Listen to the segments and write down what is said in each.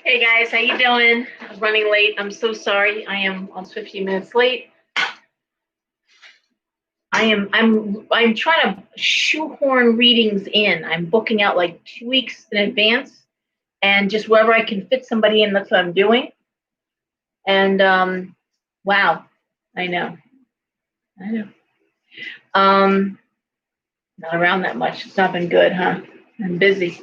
Hey guys, how you doing? I'm running late. I'm so sorry. I am almost 15 minutes late. I'm trying to shoehorn readings in. I'm booking out like 2 weeks in advance and just wherever I can fit somebody in, that's what I'm doing. And wow, I know. I know. Um Not around that much. It's not been good, huh? I'm busy.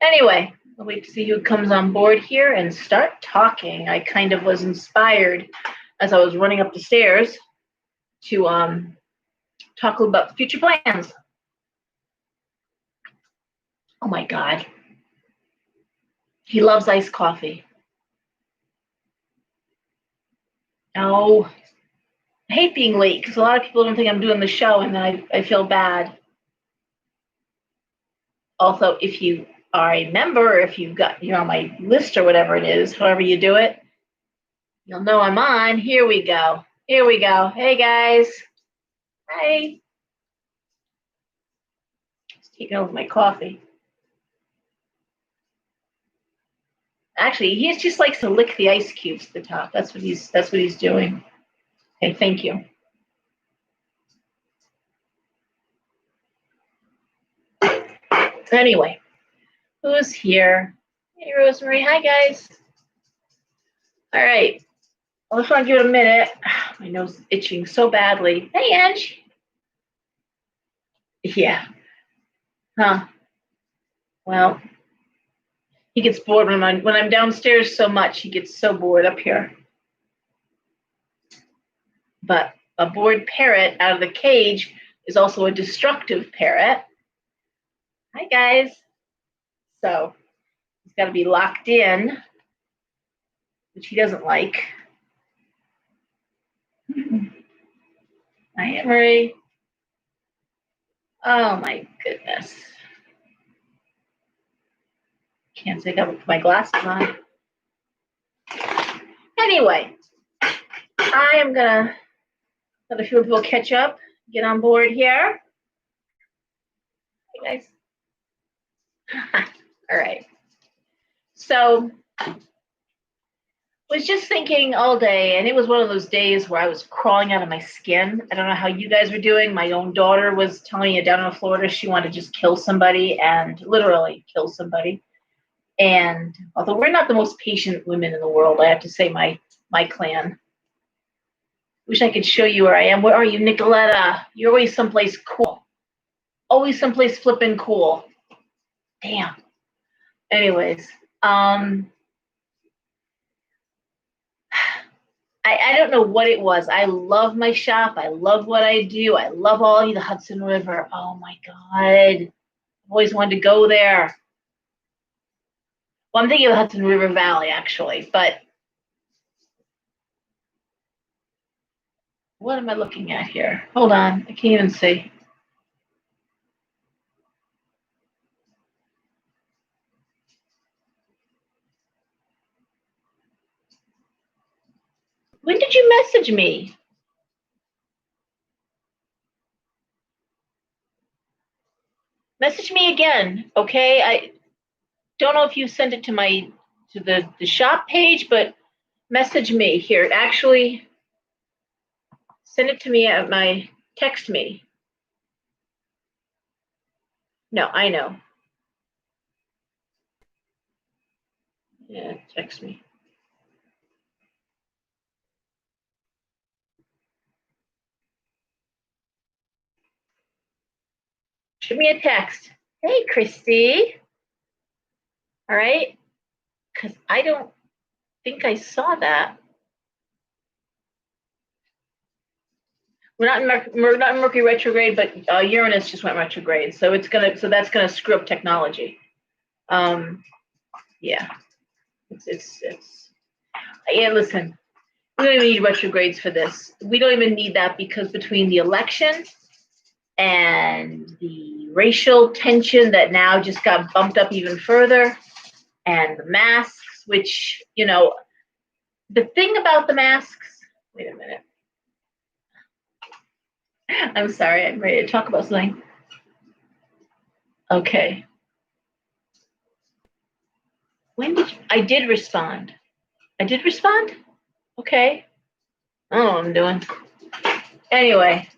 Anyway, I'll wait to see who comes on board here and start talking. I kind of was inspired as I was running up the stairs to talk about future plans. Oh my God. He loves iced coffee. Oh, I hate being late because a lot of people don't think I'm doing the show and then I feel bad. Also, if you are a member, or if you're on my list or whatever it is, however you do it, you'll know I'm on. Here we go. Here we go. Hey guys. Hi. Just taking over my coffee. Actually, he just likes to lick the ice cubes at the top. That's what he's doing. Okay, thank you. Anyway, who's here? Hey, Rosemary. Hi, guys. All right. I just want to give it a minute. My nose is itching so badly. Hey, Ange. Yeah. Huh. Well, he gets bored when I'm downstairs so much. He gets so bored up here. But a bored parrot out of the cage is also a destructive parrot. Hi, guys. So he's got to be locked in, which he doesn't like. Hi, Anne Marie. Oh my goodness. Can't take up my glasses on. Anyway, I am gonna let a few people catch up, get on board here. Hey guys. All right. So was just thinking all day, and it was one of those days where I was crawling out of my skin. I don't know how you guys were doing. My own daughter was telling me down in Florida she wanted to just kill somebody and literally kill somebody. And although we're not the most patient women in the world, I have to say my clan. Wish I could show you where I am. Where are you, Nicoletta? You're always someplace cool. Always someplace flipping cool. Damn. Anyways, I don't know what it was. I love my shop. I love what I do. I love all the Hudson River. Oh my God. I've always wanted to go there. Well, I'm thinking of the Hudson River Valley, actually, but what am I looking at here? Hold on. I can't even see. When did you message me? Message me again, okay? I don't know if you sent it to the shop page, but message me here. Actually, send it to me at my text me. No, I know. Yeah, text me. Shoot me a text. Hey, Christy. All right, because I don't think I saw that. We're not in Mercury retrograde, but Uranus just went retrograde, so that's gonna screw up technology. Yeah, it's yeah. Listen, we don't even need retrogrades for this. We don't even need that because between the election and the racial tension that now just got bumped up even further, and the masks, which the thing about the masks. Wait a minute. I'm sorry, I'm ready to talk about something. Okay. I did respond. I did respond? Okay. I don't know what I'm doing. Anyway.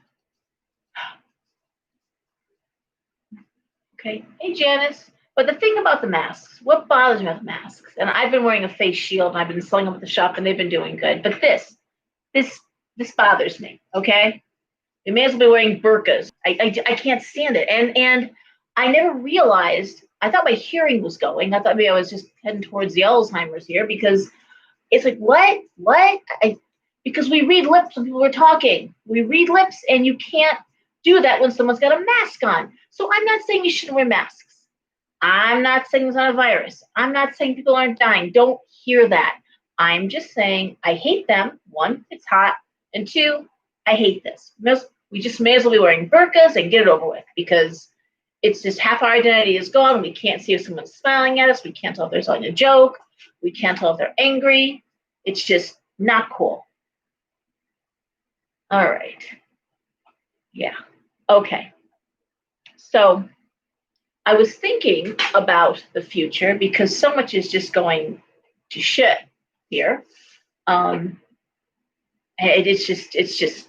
Okay. Hey, Janice. But the thing about the masks, what bothers me about the masks, and I've been wearing a face shield and I've been selling them at the shop and they've been doing good. But this, this bothers me. Okay. You may as well be wearing burqas. I can't stand it. And I never realized, I thought my hearing was going. I thought maybe I was just heading towards the Alzheimer's here because it's like, what? What? Because we read lips when people are talking. We read lips, and you can't do that when someone's got a mask on. So I'm not saying you shouldn't wear masks. I'm not saying it's not a virus. I'm not saying people aren't dying. Don't hear that. I'm just saying I hate them. One, it's hot. And two, I hate this. We just may as well be wearing burqas and get it over with because it's just half our identity is gone. We can't see if someone's smiling at us. We can't tell if they're telling a joke. We can't tell if they're angry. It's just not cool. All right. Yeah. Okay. So I was thinking about the future because so much is just going to shit here. It's just,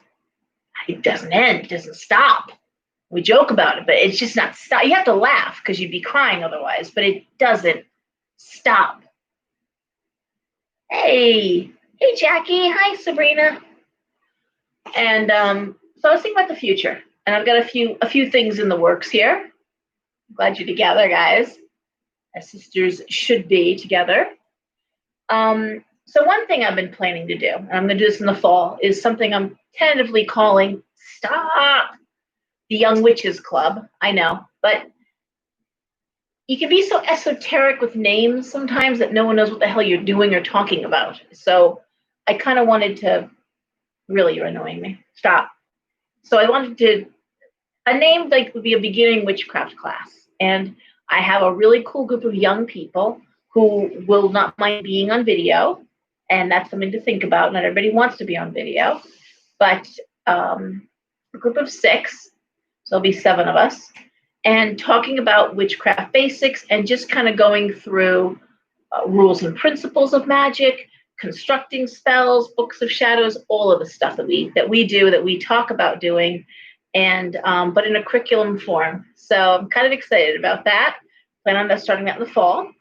it doesn't end. It doesn't stop. We joke about it, but it's just not stop. You have to laugh because you'd be crying otherwise, but it doesn't stop. Hey, Jackie. Hi, Sabrina. And so I was thinking about the future, and I've got a few things in the works here. I'm glad you're together, guys. As sisters should be together. So one thing I've been planning to do, and I'm going to do this in the fall, is something I'm tentatively calling Stop the Young Witches Club. I know, but you can be so esoteric with names sometimes that no one knows what the hell you're doing or talking about. So I kind of wanted to, really, you're annoying me. Stop. So I wanted to, a name like would be a beginning witchcraft class. And I have a really cool group of young people who will not mind being on video. And that's something to think about. Not everybody wants to be on video, but a group of 6, so there'll be 7 of us, and talking about witchcraft basics and just kind of going through rules and principles of magic, constructing spells, books of shadows, all of the stuff that we do, that we talk about doing, and but in a curriculum form. So I'm kind of excited about that. Plan on starting that in the fall.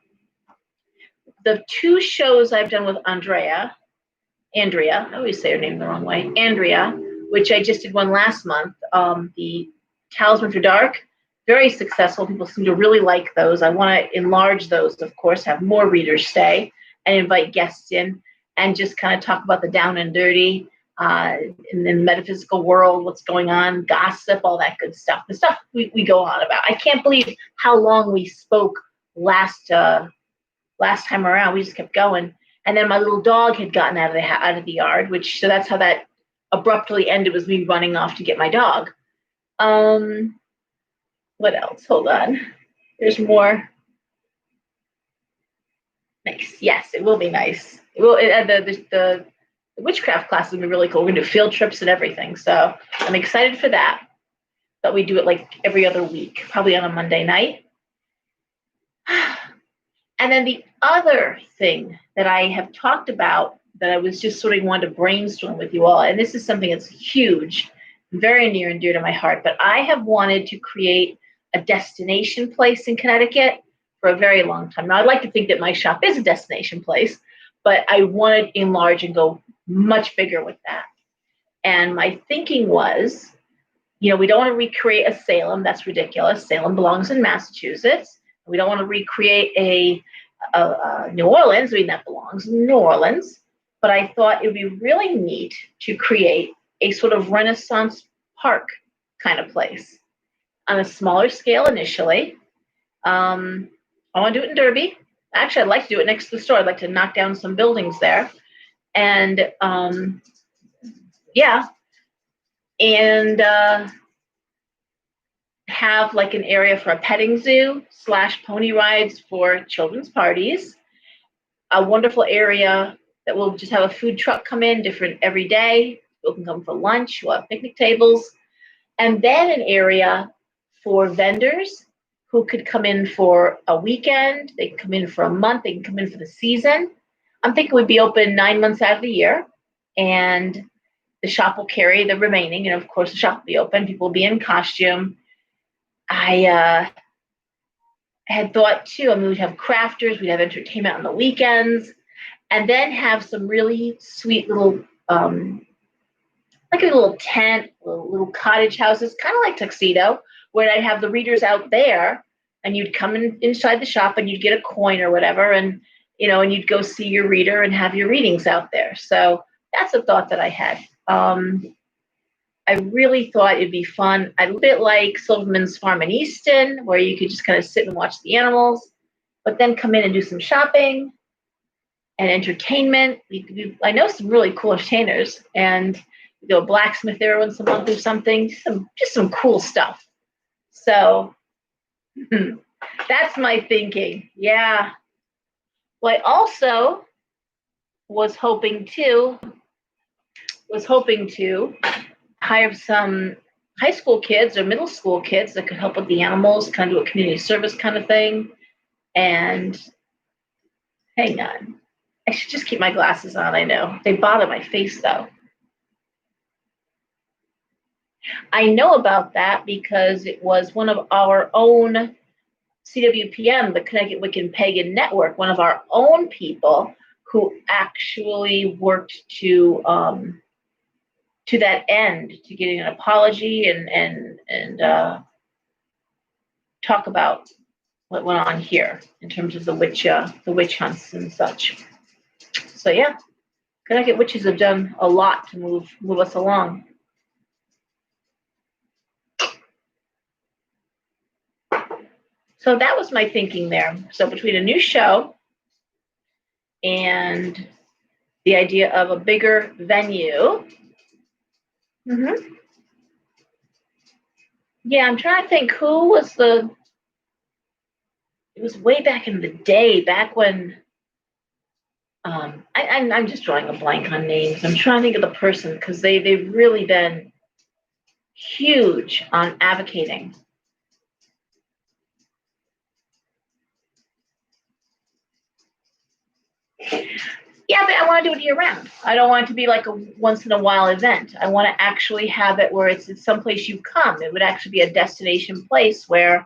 The 2 shows I've done with Andrea, I always say her name the wrong way, Andrea, which I just did one last month, the Talisman for Dark, very successful. People seem to really like those. I want to enlarge those, of course, have more readers stay and invite guests in and just kind of talk about the down and dirty in the metaphysical world, what's going on, gossip, all that good stuff. The stuff we go on about. I can't believe how long we spoke last time around. We just kept going. And then my little dog had gotten out of the yard, so that's how that abruptly ended, was me running off to get my dog. What else? Hold on. There's more. Nice. Yes, it will be nice. It will. The witchcraft class will be really cool. We're gonna do field trips and everything. So I'm excited for that. But we do it like every other week, probably on a Monday night. And then the other thing that I have talked about that I was just sort of wanted to brainstorm with you all, and this is something that's huge, very near and dear to my heart, but I have wanted to create a destination place in Connecticut for a very long time. Now, I'd like to think that my shop is a destination place, but I want to enlarge and go much bigger with that. And my thinking was, we don't want to recreate a Salem. That's ridiculous. Salem belongs in Massachusetts. We don't want to recreate a New Orleans. I mean, that belongs in New Orleans. But I thought it would be really neat to create a sort of Renaissance park kind of place on a smaller scale initially. I want to do it in Derby. Actually, I'd like to do it next to the store. I'd like to knock down some buildings there. And yeah. And have like an area for a petting zoo / pony rides for children's parties. A wonderful area that will just have a food truck come in different every day. People can come for lunch. We'll have picnic tables. And then an area for vendors who could come in for a weekend. They can come in for a month. They can come in for the season. I'm thinking we'd be open 9 months out of the year, and the shop will carry the remaining. And of course, the shop will be open. People will be in costume. I had thought too. I mean, we'd have crafters. We'd have entertainment on the weekends, and then have some really sweet little, like a little tent, little cottage houses, kind of like Tuxedo, where I'd have the readers out there, and you'd come inside the shop, and you'd get a coin or whatever, and and you'd go see your reader and have your readings out there. So that's a thought that I had. I really thought it'd be fun. A bit like Silverman's Farm in Easton, where you could just kind of sit and watch the animals, but then come in and do some shopping and entertainment. I know some really cool entertainers, and go a blacksmith there once a month or something. Just some cool stuff. So that's my thinking. Yeah. Well, I also was hoping to hire some high school kids or middle school kids that could help with the animals, kind of do a community service kind of thing. And hang on, I should just keep my glasses on. I know they bother my face though. I know about that because it was one of our own CWPN, the Connecticut Wiccan Pagan Network, one of our own people who actually worked to that end, to getting an apology and talk about what went on here in terms of the witch hunts and such. So yeah, Connecticut witches have done a lot to move us along. So that was my thinking there. So between a new show and the idea of a bigger venue. Mm-hmm. Yeah, I'm trying to think who was it was way back in the day, back when I'm just drawing a blank on names. I'm trying to think of the person because they've really been huge on advocating. Yeah, but I want to do it year round. I don't want it to be like a once in a while event. I want to actually have it where it's someplace you come. It would actually be a destination place where,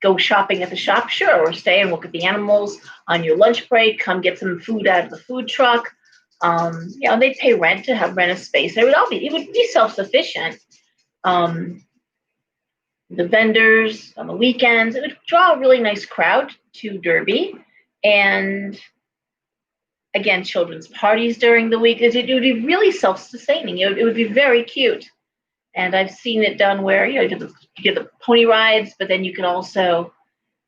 go shopping at the shop, sure, or stay and look at the animals on your lunch break. Come get some food out of the food truck. They'd pay rent to rent a space. It would be self-sufficient. The vendors on the weekends, it would draw a really nice crowd to Derby, and again, children's parties during the week. It would be really self-sustaining. It would be very cute. And I've seen it done where, you get the pony rides, but then you can also,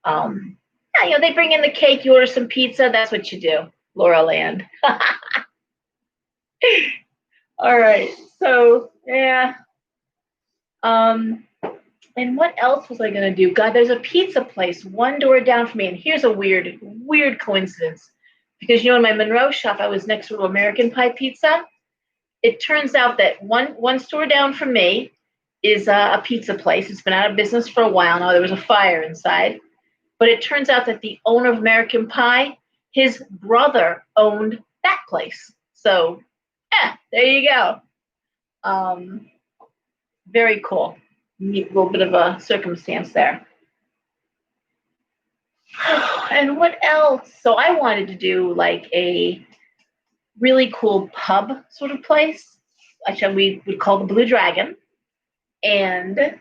they bring in the cake, you order some pizza. That's what you do, Laura Land. All right. So, yeah. And what else was I going to do? God, there's a pizza place one door down from me. And here's a weird coincidence. Because, in my Monroe shop, I was next to American Pie Pizza. It turns out that one store down from me is a pizza place. It's been out of business for a while now. There was a fire inside. But it turns out that the owner of American Pie, his brother owned that place. So, there you go. Very cool. Neat little bit of a circumstance there. And what else? So I wanted to do like a really cool pub sort of place. Actually, we would call the Blue Dragon. And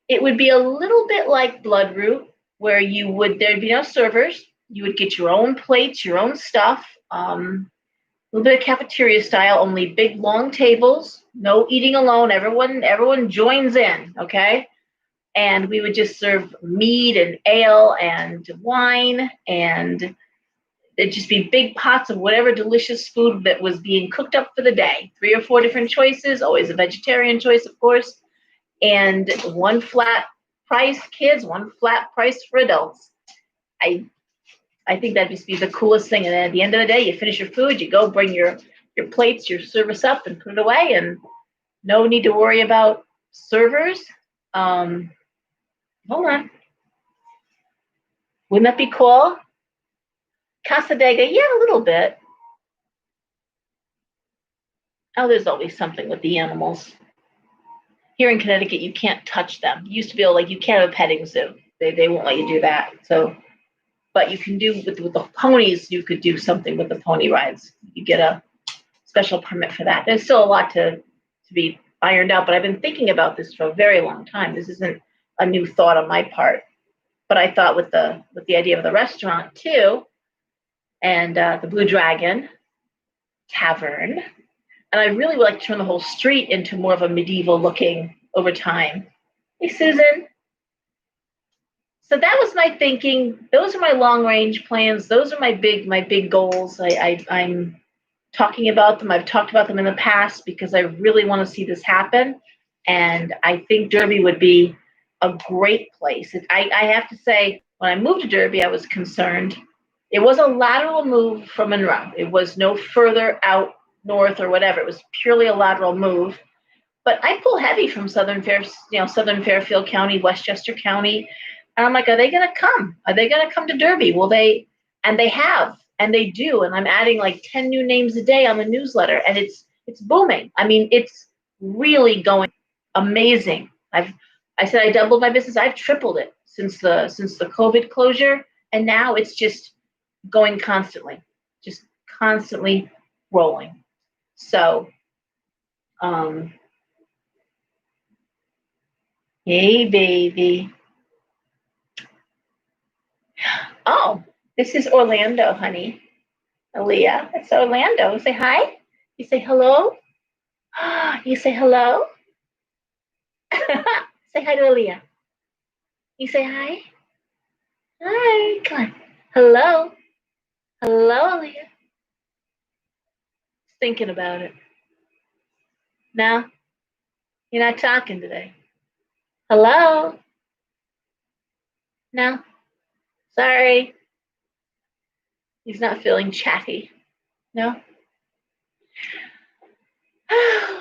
it would be a little bit like Bloodroot, where there'd be no servers. You would get your own plates, your own stuff. A little bit of cafeteria style, only big long tables, no eating alone. Everyone joins in, okay? And we would just serve mead and ale and wine, and it'd just be big pots of whatever delicious food that was being cooked up for the day. 3 or 4 different choices, always a vegetarian choice, of course, and one flat price kids, one flat price for adults. I think that'd just be the coolest thing. And then at the end of the day, you finish your food, you go bring your plates, your service up and put it away, and no need to worry about servers. Hold on. Wouldn't that be cool? Casadega, yeah, a little bit. Oh, there's always something with the animals. Here in Connecticut, you can't touch them. You used to be able, like, you can't have a petting zoo. They won't let you do that. So, but you can do with the ponies. You could do something with the pony rides. You get a special permit for that. There's still a lot to be ironed out, but I've been thinking about this for a very long time. This isn't a new thought on my part, but I thought with the idea of the restaurant too, and the Blue Dragon Tavern, and I really would like to turn the whole street into more of a medieval looking over time. Hey, Susan. So that was my thinking. Those are my long range plans. Those are my big goals. I'm talking about them. I've talked about them in the past because I really want to see this happen. And I think Derby would be a great place. I have to say, when I moved to Derby, I was concerned. It was a lateral move from Monroe. It was no further out north or whatever. It was purely a lateral move. But I pull heavy from Southern Fairfield County, Westchester County, and I'm like, are they going to come? Are they going to come to Derby? Will they? And they have, and they do. And I'm adding like 10 new names a day on the newsletter, and it's booming. I mean, it's really going amazing. I said I doubled my business. I've tripled it since the COVID closure, and now it's just going just constantly rolling. So, um, hey, baby. Oh, this is Orlando, honey. Aaliyah, it's Orlando. Say hi. You say hello. You say hello. Say hi to Aaliyah. You say hi. Hi. Come on. Hello. Hello, Aaliyah. Thinking about it. No, you're not talking today. Hello. No. Sorry. He's not feeling chatty. No.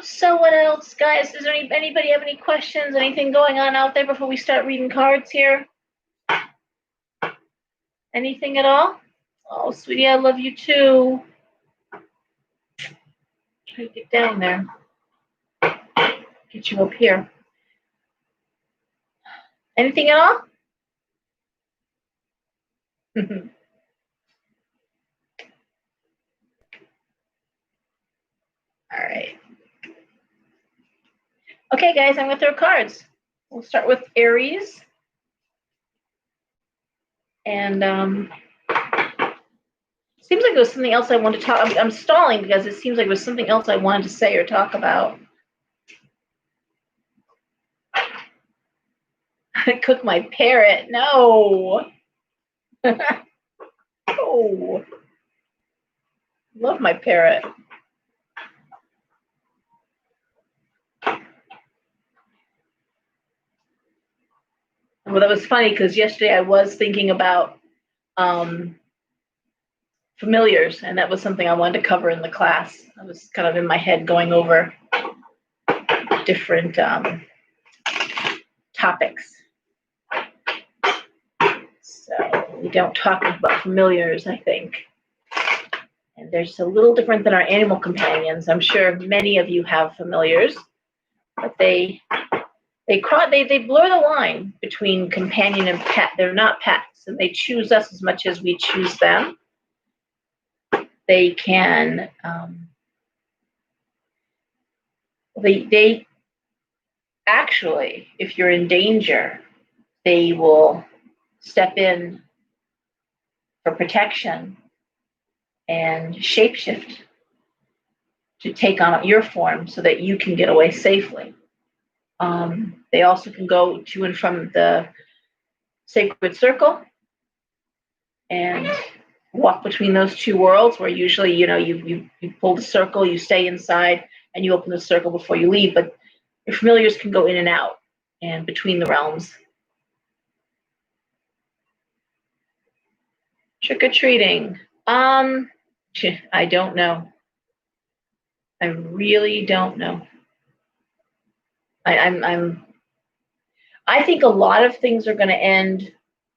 So what else, guys? Does anybody have any questions? Anything going on out there before we start reading cards here? Anything at all? Oh, sweetie, I love you too. Try to get down there. Get you up here. Anything at all? All right. Okay, guys, I'm going to throw cards. We'll start with Aries. And seems like it was something else I wanted to talk. I'm stalling because it seems like it was something else I wanted to say or talk about. Cook my parrot. No. Oh. Love my parrot. Well, that was funny because yesterday I was thinking about familiars, and that was something I wanted to cover in the class. I was kind of in my head going over different topics. So we don't talk about familiars, I think. And they're just a little different than our animal companions. I'm sure many of you have familiars, but they blur the line between companion and pet. They're not pets, and they choose us as much as we choose them. They can they actually, if you're in danger, they will step in for protection and shapeshift to take on your form so that you can get away safely. They also can go to and from the sacred circle and walk between those two worlds where usually, you pull the circle, you stay inside, and you open the circle before you leave. But your familiars can go in and out and between the realms. Trick-or-treating. I don't know. I really don't know. I'm I think a lot of things are going to end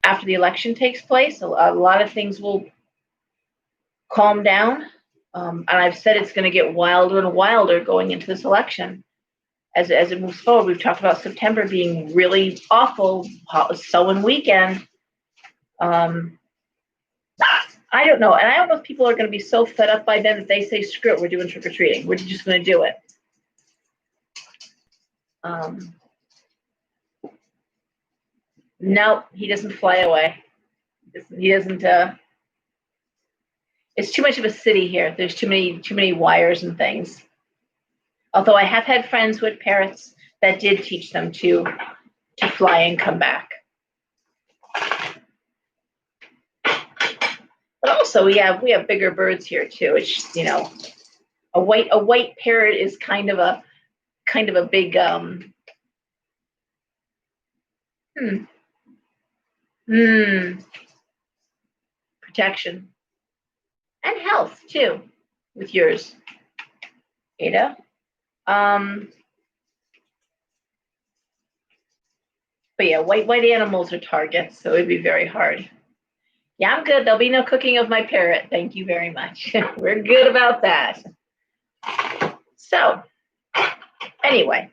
after the election takes place. A lot of things will calm down. And I've said it's going to get wilder and wilder going into this election as it moves forward. We've talked about September being really awful, sowing weekend. I don't know. And I don't know if people are going to be so fed up by then that they say, screw it, we're doing trick or treating. We're just going to do it. No, he doesn't fly away. He doesn't. It's too much of a city here. There's too many wires and things. Although I have had friends who had parrots that did teach them to fly and come back. But also we have bigger birds here too. It's, you know, a white parrot is kind of a big protection and health too with yours, Ada. But yeah, white animals are targets, so it'd be very hard. Yeah, I'm good. There'll be no cooking of my parrot. Thank you very much. We're good about that. So, anyway,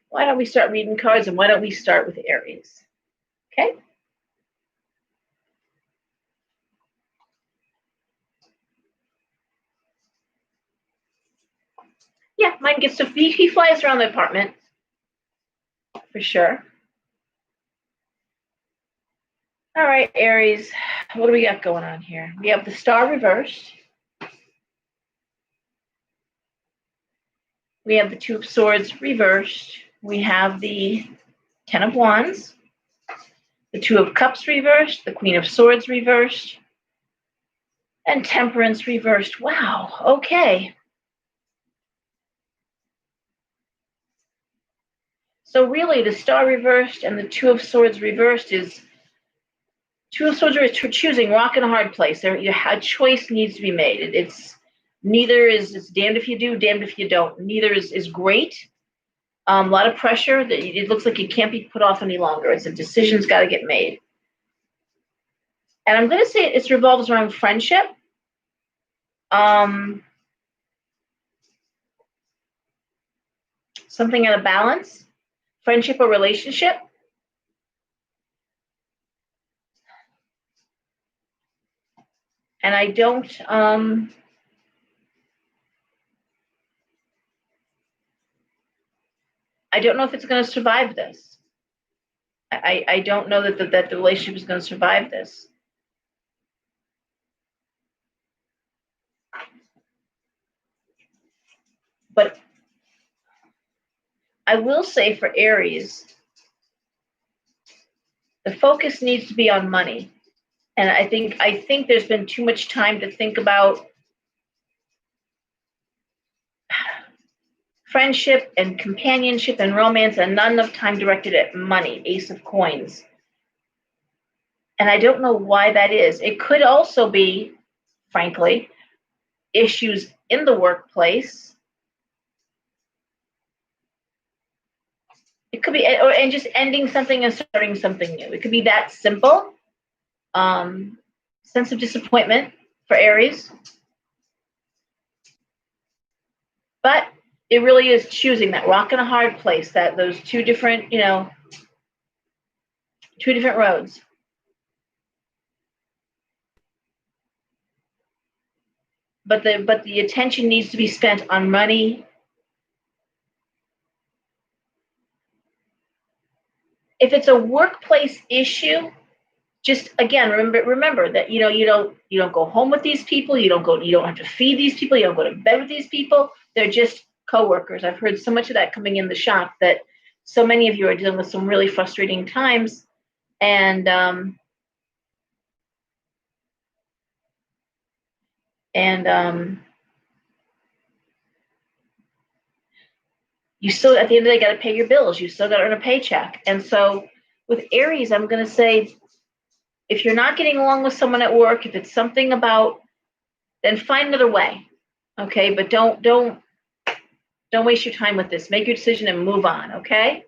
why don't we start reading cards, and why don't we start with Aries? Okay. Yeah, mine gets to he flies around the apartment for sure. All right, Aries, what do we got going on here? We have the Star reversed. We have the Two of Swords reversed. We have the Ten of Wands, the Two of Cups reversed, the Queen of Swords reversed, and Temperance reversed. Wow, okay. So really, the Star reversed and the Two of Swords reversed is Two of Swords are choosing rock and a hard place. A choice needs to be made. It's neither is, it's damned if you do, damned if you don't. Neither is great. A lot of pressure. It looks like it can't be put off any longer. It's a decision's got to get made. And I'm going to say it revolves around friendship. Something out of balance, friendship or relationship. And I don't know if it's going to survive this. I don't know that the relationship is going to survive this. But I will say for Aries, the focus needs to be on money. And I think there's been too much time to think about friendship and companionship and romance, and not enough time directed at money. Ace of Coins. And I don't know why that is. It could also be, frankly, issues in the workplace. It could be, and just ending something and starting something new. It could be that simple. Sense of disappointment for Aries. But it really is choosing that rock and a hard place, that those two different roads. But the attention needs to be spent on money. If it's a workplace issue, just again remember that you don't go home with these people, you don't have to feed these people, you don't go to bed with these people. They're just coworkers. I've heard so much of that coming in the shop, that so many of you are dealing with some really frustrating times, and you still, at the end of the day, got to pay your bills. You still got to earn a paycheck. And so with Aries, I'm going to say, if you're not getting along with someone at work, if it's something about, then find another way. Okay, but don't Don't waste your time with this. Make your decision and move on, okay?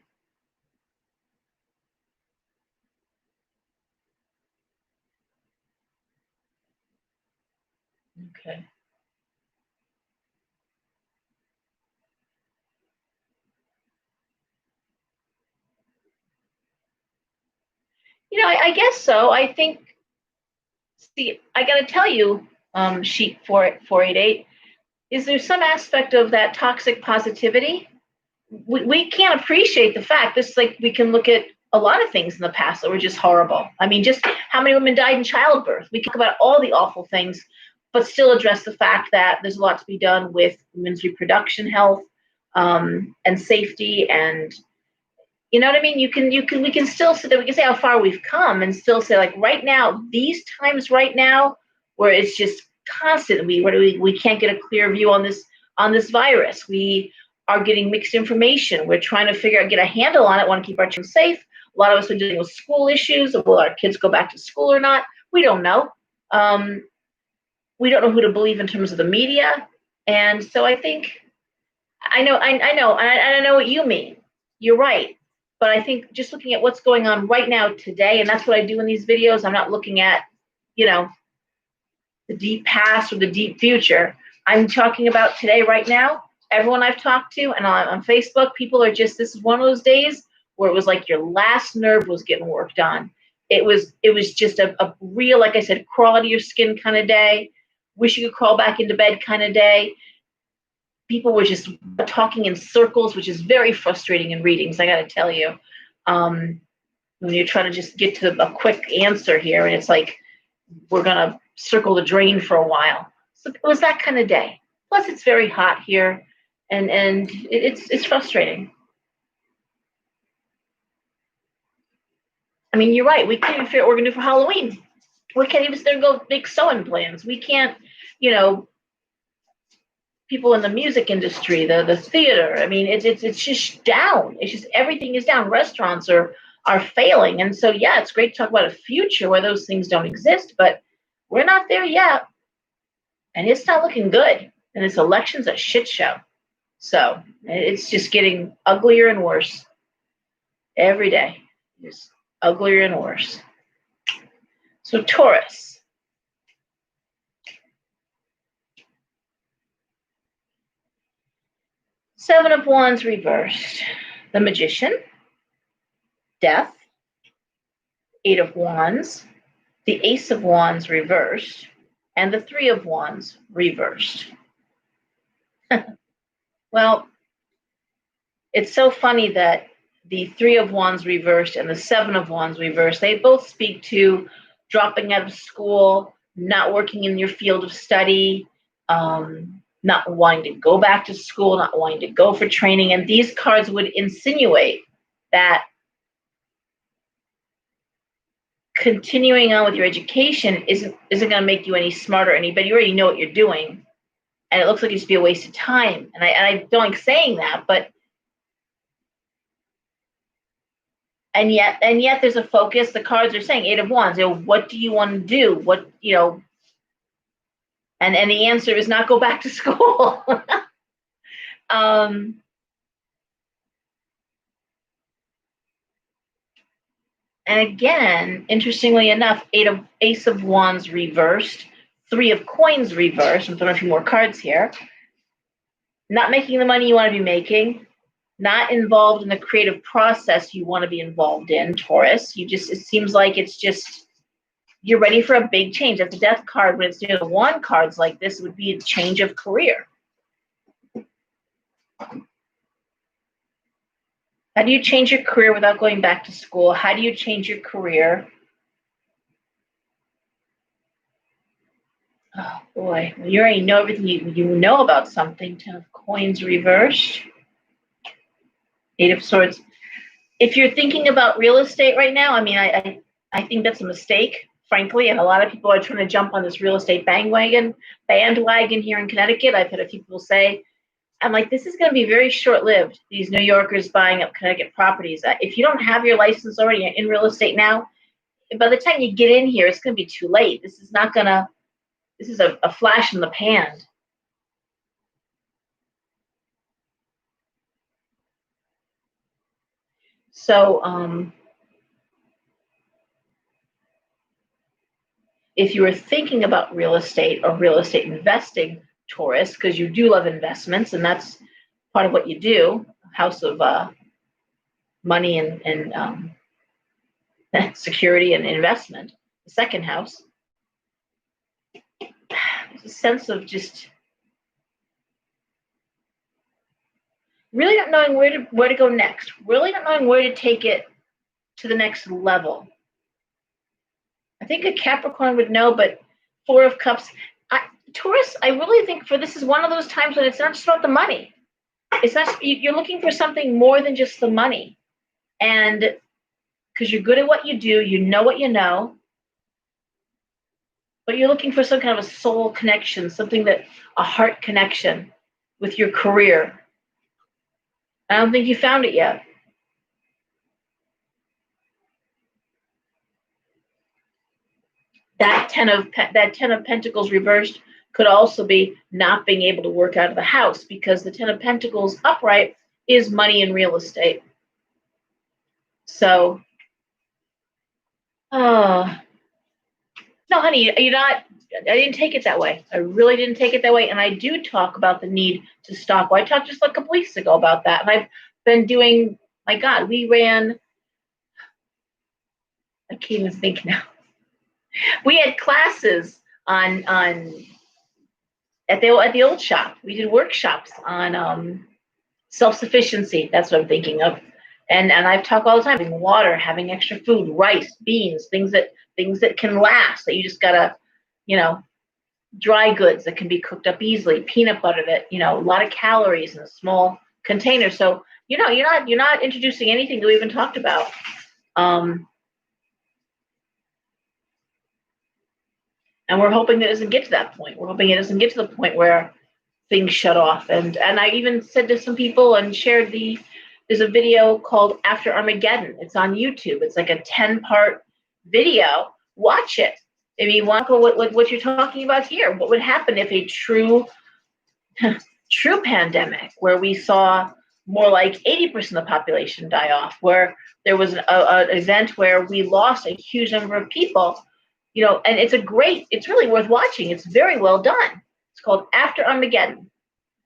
Okay. I guess so. I think, see, I got to tell you, sheet 488, is there some aspect of that toxic positivity? We can't appreciate the fact, this like we can look at a lot of things in the past that were just horrible. I mean, just how many women died in childbirth. We talk about all the awful things, but still address the fact that there's a lot to be done with women's reproduction health, and safety, and you know what I mean? We can still sit there, we can say how far we've come and still say, like, right now, these times right now, where it's just constantly, where we can't get a clear view on this virus. We are getting mixed information. We're trying to figure out, get a handle on it, want to keep our children safe. A lot of us are dealing with school issues. Will our kids go back to school or not? We don't know. Um, we don't know who to believe in terms of the media. And so I think I know, and I know what you mean. You're right. But I think just looking at what's going on right now today, and that's what I do in these videos, I'm not looking at, you know, the deep past or the deep future. I'm talking about today, right now. Everyone I've talked to and on Facebook, people are just, this is one of those days where it was like your last nerve was getting worked on. It was just a real, like I said, crawl out of your skin kind of day. Wish you could crawl back into bed kind of day. People were just talking in circles, which is very frustrating in readings, I got to tell you. When you're trying to just get to a quick answer here, and it's like, we're going to circle the drain for a while. So it was that kind of day. Plus, it's very hot here, and it's frustrating. I mean, you're right. We can't even figure out what we're going to do for Halloween. We can't even still go make sewing plans. We can't, you know, people in the music industry, the theater. I mean, it's just down. It's just everything is down. Restaurants are failing, and so yeah, it's great to talk about a future where those things don't exist, but we're not there yet, and it's not looking good. And this election's a shit show. So it's just getting uglier and worse every day. Just uglier and worse. So Taurus. Seven of Wands reversed. The Magician, Death, Eight of Wands, the Ace of Wands reversed, and the Three of Wands reversed. Well, it's so funny that the Three of Wands reversed and the Seven of Wands reversed, they both speak to dropping out of school, not working in your field of study, not wanting to go back to school, not wanting to go for training. And these cards would insinuate that continuing on with your education isn't going to make you any smarter, any better. You already know what you're doing, and it looks like it's be a waste of time. And I don't like saying that, but and yet there's a focus. The cards are saying Eight of Wands. What do you want to do? And the answer is not go back to school. um, and again, interestingly enough, Ace of Wands reversed, Three of Coins reversed. I'm throwing a few more cards here. Not making the money you want to be making, not involved in the creative process you want to be involved in, Taurus. It seems like it's just, you're ready for a big change. That's the Death card. When it's near the Wand cards like this, it would be a change of career. How do you change your career without going back to school? How do you change your career? Oh boy, well, you already know everything you know about something. Ten of Coins reversed. Eight of Swords. If you're thinking about real estate right now, I mean, I think that's a mistake, frankly, and a lot of people are trying to jump on this real estate bandwagon here in Connecticut. I've had a few people say, I'm like, this is going to be very short-lived, these New Yorkers buying up Connecticut properties. If you don't have your license already in real estate now, by the time you get in here, it's going to be too late. This is a flash in the pan. So if you were thinking about real estate or real estate investing, Taurus, because you do love investments and that's part of what you do, house of money and security and investment, the second house, there's a sense of just really not knowing where to go next, really not knowing where to take it to the next level. I think a Capricorn would know, but Four of Cups, Taurus, I really think for this is one of those times when it's not just about the money. It's not, you're looking for something more than just the money. And because you're good at what you do, you know what you know, but you're looking for some kind of a soul connection, something that a heart connection with your career. I don't think you found it yet. That ten of Pentacles reversed could also be not being able to work out of the house because the Ten of Pentacles upright is money and real estate. So, no, honey, you're not. I didn't take it that way. I really didn't take it that way. And I do talk about the need to stock. Well, I talked just like a couple weeks ago about that. And I've been doing, my God, we ran, I can't even think now. We had classes on at the old shop. We did workshops on self-sufficiency. That's what I'm thinking of. And I've talked all the time, having water, having extra food, rice, beans, things that can last, that you just gotta, dry goods that can be cooked up easily, peanut butter that, a lot of calories in a small container. So, you're not introducing anything that we even talked about. And we're hoping that it doesn't get to that point. We're hoping it doesn't get to the point where things shut off. And I even said to some people and shared there's a video called After Armageddon. It's on YouTube. It's like a 10-part video. Watch it. If you want to know what you're talking about here, what would happen if a true pandemic where we saw more like 80% of the population die off, where there was an event where we lost a huge number of people, and it's really worth watching. It's very well done. It's called After Armageddon.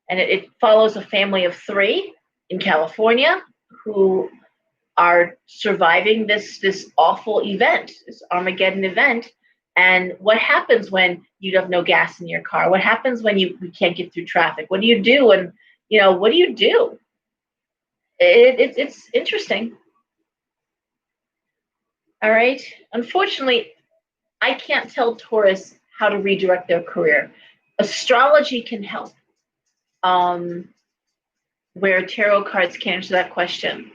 And it follows a family of 3 in California who are surviving this awful event, this Armageddon event. And what happens when you have no gas in your car? What happens when you can't get through traffic? What do you do? And, what do you do? It's interesting. All right. Unfortunately, I can't tell Taurus how to redirect their career. Astrology can help. Where tarot cards can answer that question.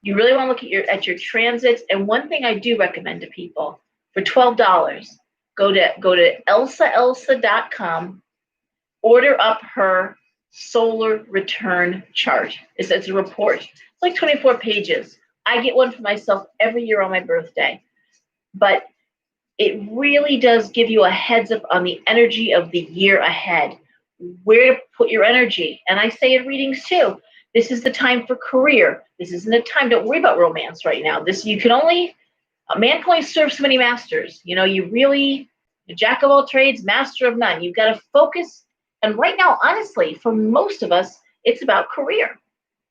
You really want to look at your transits. And one thing I do recommend to people, for $12, go to elsaelsa.com, order up her solar return chart. It's a report. It's like 24 pages. I get one for myself every year on my birthday. But it really does give you a heads up on the energy of the year ahead, where to put your energy. And I say in readings too, this is the time for career. This isn't a time, don't worry about romance right now. A man can only serve so many masters. You really, the jack of all trades, master of none. You've got to focus. And right now, honestly, for most of us, it's about career,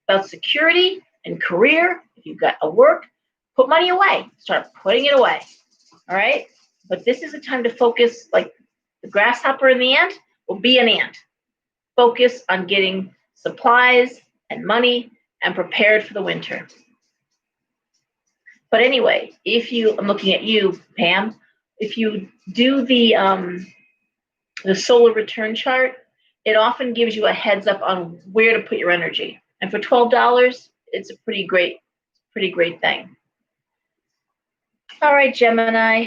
about security and career. If you've got a work, put money away, start putting it away. All right. But this is a time to focus, like the grasshopper and the ant will be an ant. Focus on getting supplies and money and prepared for the winter. But anyway, I'm looking at you, Pam, if you do the solar return chart, it often gives you a heads up on where to put your energy. And for $12, it's a pretty great thing. All right, Gemini.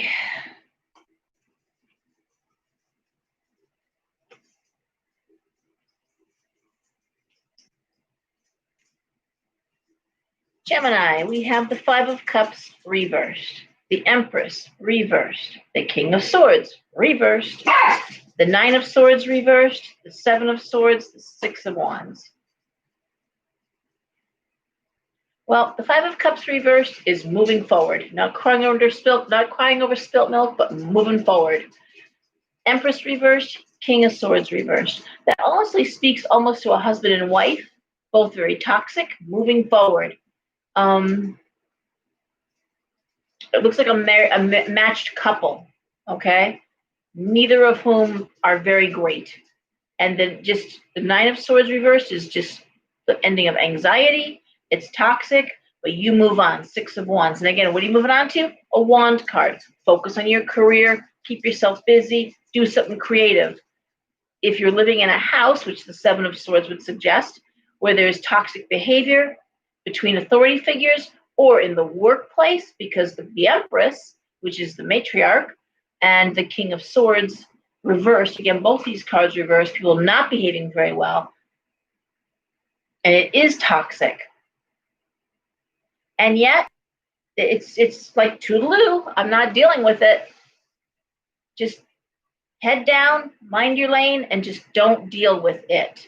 Gemini, we have the 5 of Cups reversed, the Empress reversed, the King of Swords reversed, the 9 of Swords reversed, the 7 of Swords, the 6 of Wands. Well, the Five of Cups reversed is moving forward. Not crying over spilt milk, but moving forward. Empress reversed, King of Swords reversed. That honestly speaks almost to a husband and wife, both very toxic, moving forward. Um, it looks like a matched couple, okay? Neither of whom are very great. And then just the Nine of Swords reversed is just the ending of anxiety. It's toxic, but you move on. Six of Wands. And again, what are you moving on to? A wand card. Focus on your career, keep yourself busy, do something creative. If you're living in a house, which the Seven of Swords would suggest, where there's toxic behavior between authority figures or in the workplace, because the Empress, which is the matriarch, and the King of Swords reversed, again, both these cards reversed, people not behaving very well, and it is toxic. And yet, it's like toodaloo, I'm not dealing with it. Just head down, mind your lane, and just don't deal with it.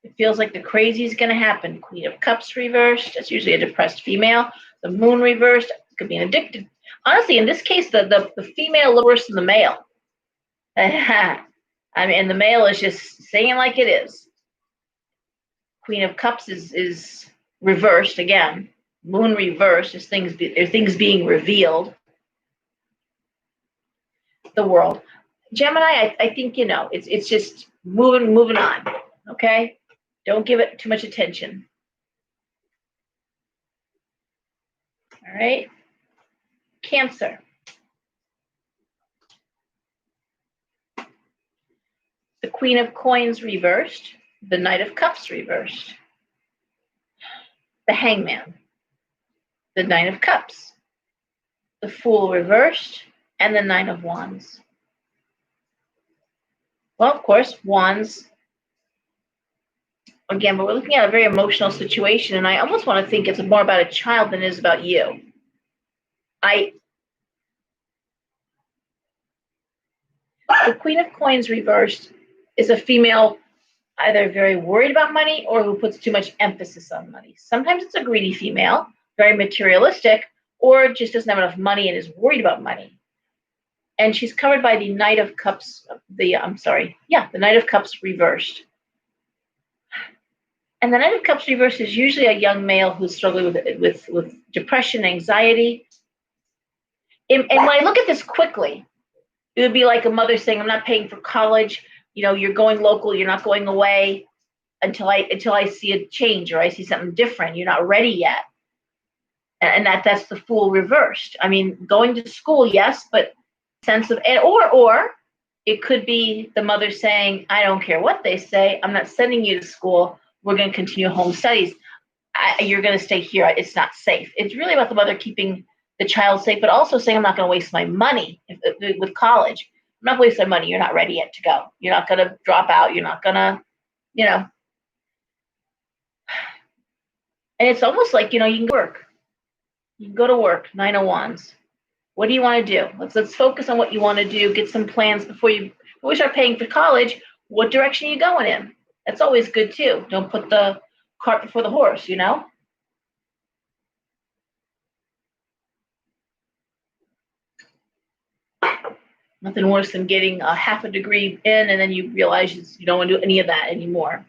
It feels like the crazy is going to happen. Queen of Cups reversed. That's usually a depressed female. The Moon reversed. Could be an addicted. Honestly, in this case, the female a little worse than the male. I mean, and the male is just saying like it is. Queen of Cups is reversed again. Moon reversed. There's things being revealed. The World. Gemini, I think it's just moving on. Okay, don't give it too much attention. All right. Cancer. The Queen of Coins reversed. The Knight of Cups reversed. The Hangman. The Nine of Cups. The Fool reversed. And the Nine of Wands. Well, of course, Wands. Again, but we're looking at a very emotional situation, and I almost want to think it's more about a child than it is about you. The Queen of Coins reversed is a female either very worried about money or who puts too much emphasis on money. Sometimes it's a greedy female, very materialistic, or just doesn't have enough money and is worried about money. And she's covered by the Knight of Cups, the Knight of Cups reversed. And the Knight of Cups reversed is usually a young male who's struggling with depression, anxiety. And when I look at this quickly, it would be like a mother saying, I'm not paying for college. You're going local, you're not going away until I see a change or I see something different. You're not ready yet. And that's the Fool reversed. I mean, going to school, yes, but sense of or it could be the mother saying, I don't care what they say, I'm not sending you to school. We're going to continue home studies. You're going to stay here. It's not safe. It's really about the mother keeping the child safe, but also saying, I'm not going to waste my money with college. I'm not wasting my money. You're not ready yet to go. You're not going to drop out. You're not going to, and it's almost like, you can work. You can go to work, Nine of Wands. What do you want to do? Let's focus on what you want to do. Get some plans before we start paying for college. What direction are you going in? That's always good too. Don't put the cart before the horse, Nothing worse than getting a half a degree in and then you realize you don't want to do any of that anymore.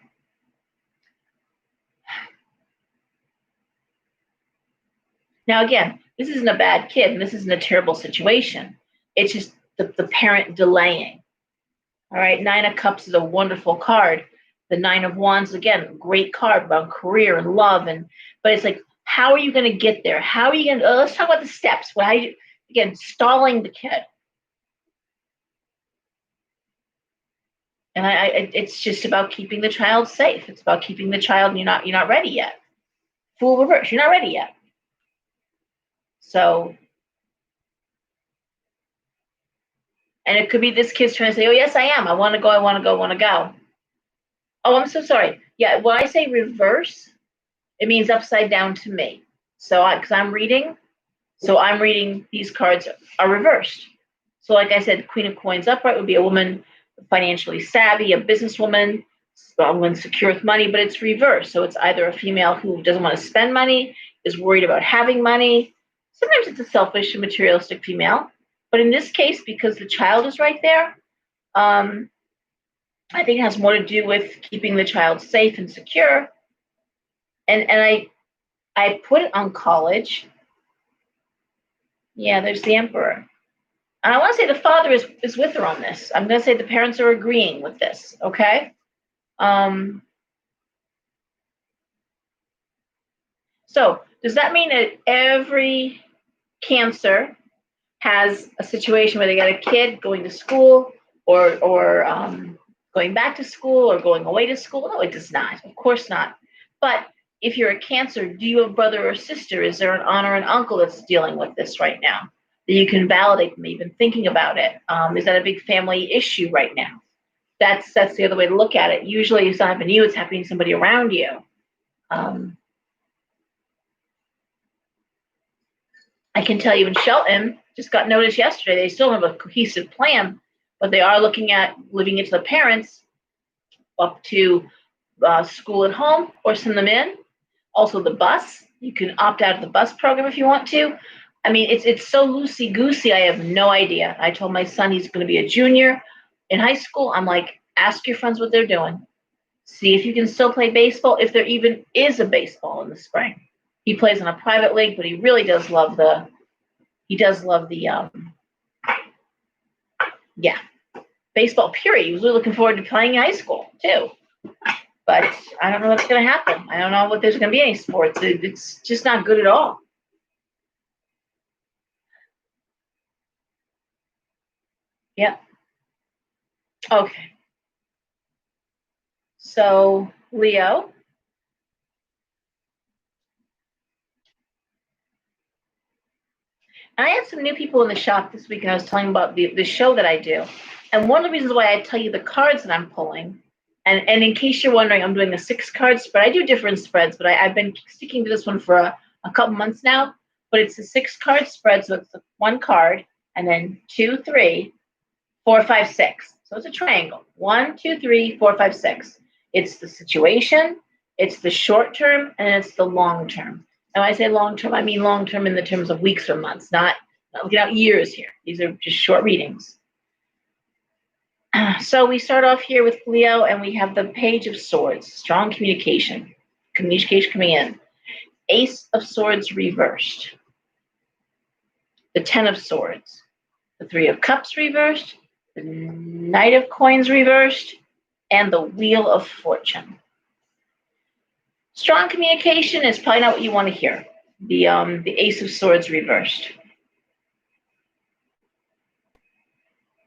Now, again, this isn't a bad kid and this isn't a terrible situation. It's just the parent delaying. All right, Nine of Cups is a wonderful card. The Nine of Wands, again, great card about career and love. But it's like, how are you going to get there? How are you going to, let's talk about the steps. Again, stalling the kid. And it's just about keeping the child safe. It's about keeping the child, and you're not ready yet. Fool reverse, you're not ready yet. So, and it could be this kid's trying to say, oh, yes, I am. I want to go, I want to go, I want to go. Oh, I'm so sorry. Yeah, when I say reverse, it means upside down to me. So, because I'm reading these cards are reversed. So, like I said, Queen of Coins upright would be a woman financially savvy, a businesswoman, someone secure with money, but it's reversed. So it's either a female who doesn't want to spend money, is worried about having money. Sometimes it's a selfish and materialistic female. But in this case, because the child is right there, um, I think it has more to do with keeping the child safe and secure. And I put it on college. Yeah, there's the emperor. And I want to say the father is with her on this. I'm going to say the parents are agreeing with this. Okay. Um, so does that mean that every Cancer has a situation where they got a kid going to school or going back to school or going away to school? No, it does not. Of course not. But if you're a Cancer, do you have a brother or sister? Is there an aunt or an uncle that's dealing with this right now? That you can validate them, even thinking about it. Is that a big family issue right now? That's the other way to look at it. Usually, it's not happening to you; it's happening to somebody around you. Um, I can tell you in Shelton, just got notice yesterday, they still have a cohesive plan, but they are looking at leaving it to the parents up to school at home or send them in. Also, the bus, you can opt out of the bus program if you want to. I mean, it's so loosey goosey. I have no idea. I told my son he's going to be a junior in high school. I'm like, ask your friends what they're doing. See if you can still play baseball, if there even is a baseball in the spring. He plays in a private league, but he really does love the yeah, baseball period. He was really looking forward to playing in high school too. But I don't know what's going to happen. I don't know what there's going to be any sports. It's just not good at all. Yeah. Okay. So Leo, I had some new people in the shop this week, and I was telling them about the show that I do. And one of the reasons why I tell you the cards that I'm pulling, and in case you're wondering, I'm doing a 6-card spread. I do different spreads, but I've been sticking to this one for a couple months now. But it's a 6-card spread, so it's one card, and then 2, 3, 4, 5, 6. So it's a triangle. 1, 2, 3, 4, 5, 6. It's the situation, it's the short term, and it's the long term. And when I say long term, I mean long term in the terms of weeks or months, not looking out years here. These are just short readings. So we start off here with Leo, and we have the Page of Swords, strong communication coming in. Ace of Swords reversed. The 10 of Swords. The 3 of Cups reversed. The Knight of Coins reversed. And the Wheel of Fortune. Strong communication is probably not what you want to hear. The Ace of Swords reversed.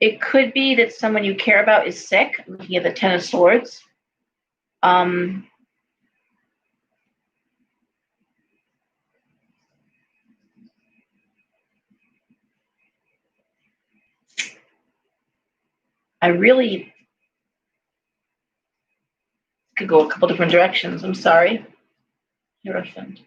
It could be that someone you care about is sick. I'm looking at the 10 of Swords. I really could go a couple different directions. I'm sorry. Hierophant.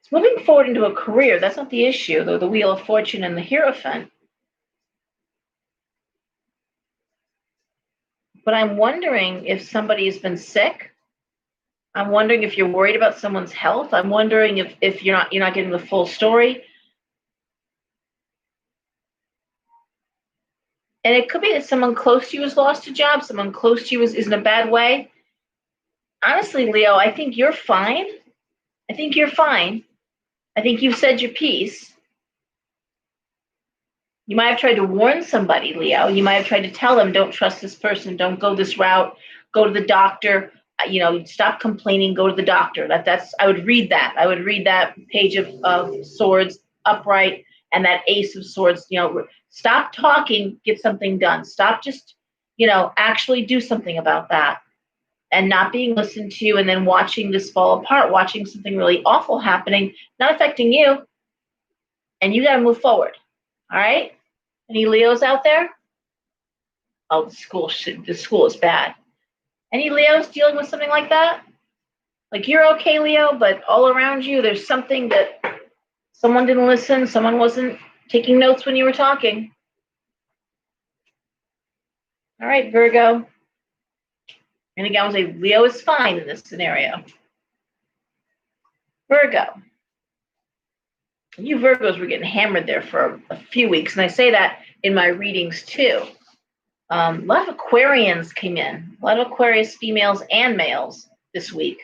It's moving forward into a career. That's not the issue, though. The Wheel of Fortune and the Hierophant. But I'm wondering if somebody has been sick. I'm wondering if you're worried about someone's health. I'm wondering if you're not getting the full story. And it could be that someone close to you has lost a job, someone close to you is in a bad way. Honestly, Leo, I think you're fine. I think you're fine. I think you've said your piece. You might have tried to warn somebody, Leo. You might have tried to tell them, don't trust this person, don't go this route, go to the doctor, stop complaining, go to the doctor. I would read that. I would read that Page of Swords upright and that Ace of Swords, stop talking, get something done. Stop just, actually do something about that. And not being listened to and then watching this fall apart, watching something really awful happening, not affecting you. And you got to move forward. All right? Any Leos out there? Oh, the school is bad. Any Leos dealing with something like that? Like you're okay, Leo, but all around you, there's something Someone didn't listen. Someone wasn't taking notes when you were talking. All right, Virgo. And again, I'll say Leo is fine in this scenario. Virgo. You Virgos were getting hammered there for a few weeks, and I say that in my readings too. A lot of Aquarians came in, a lot of Aquarius females and males this week.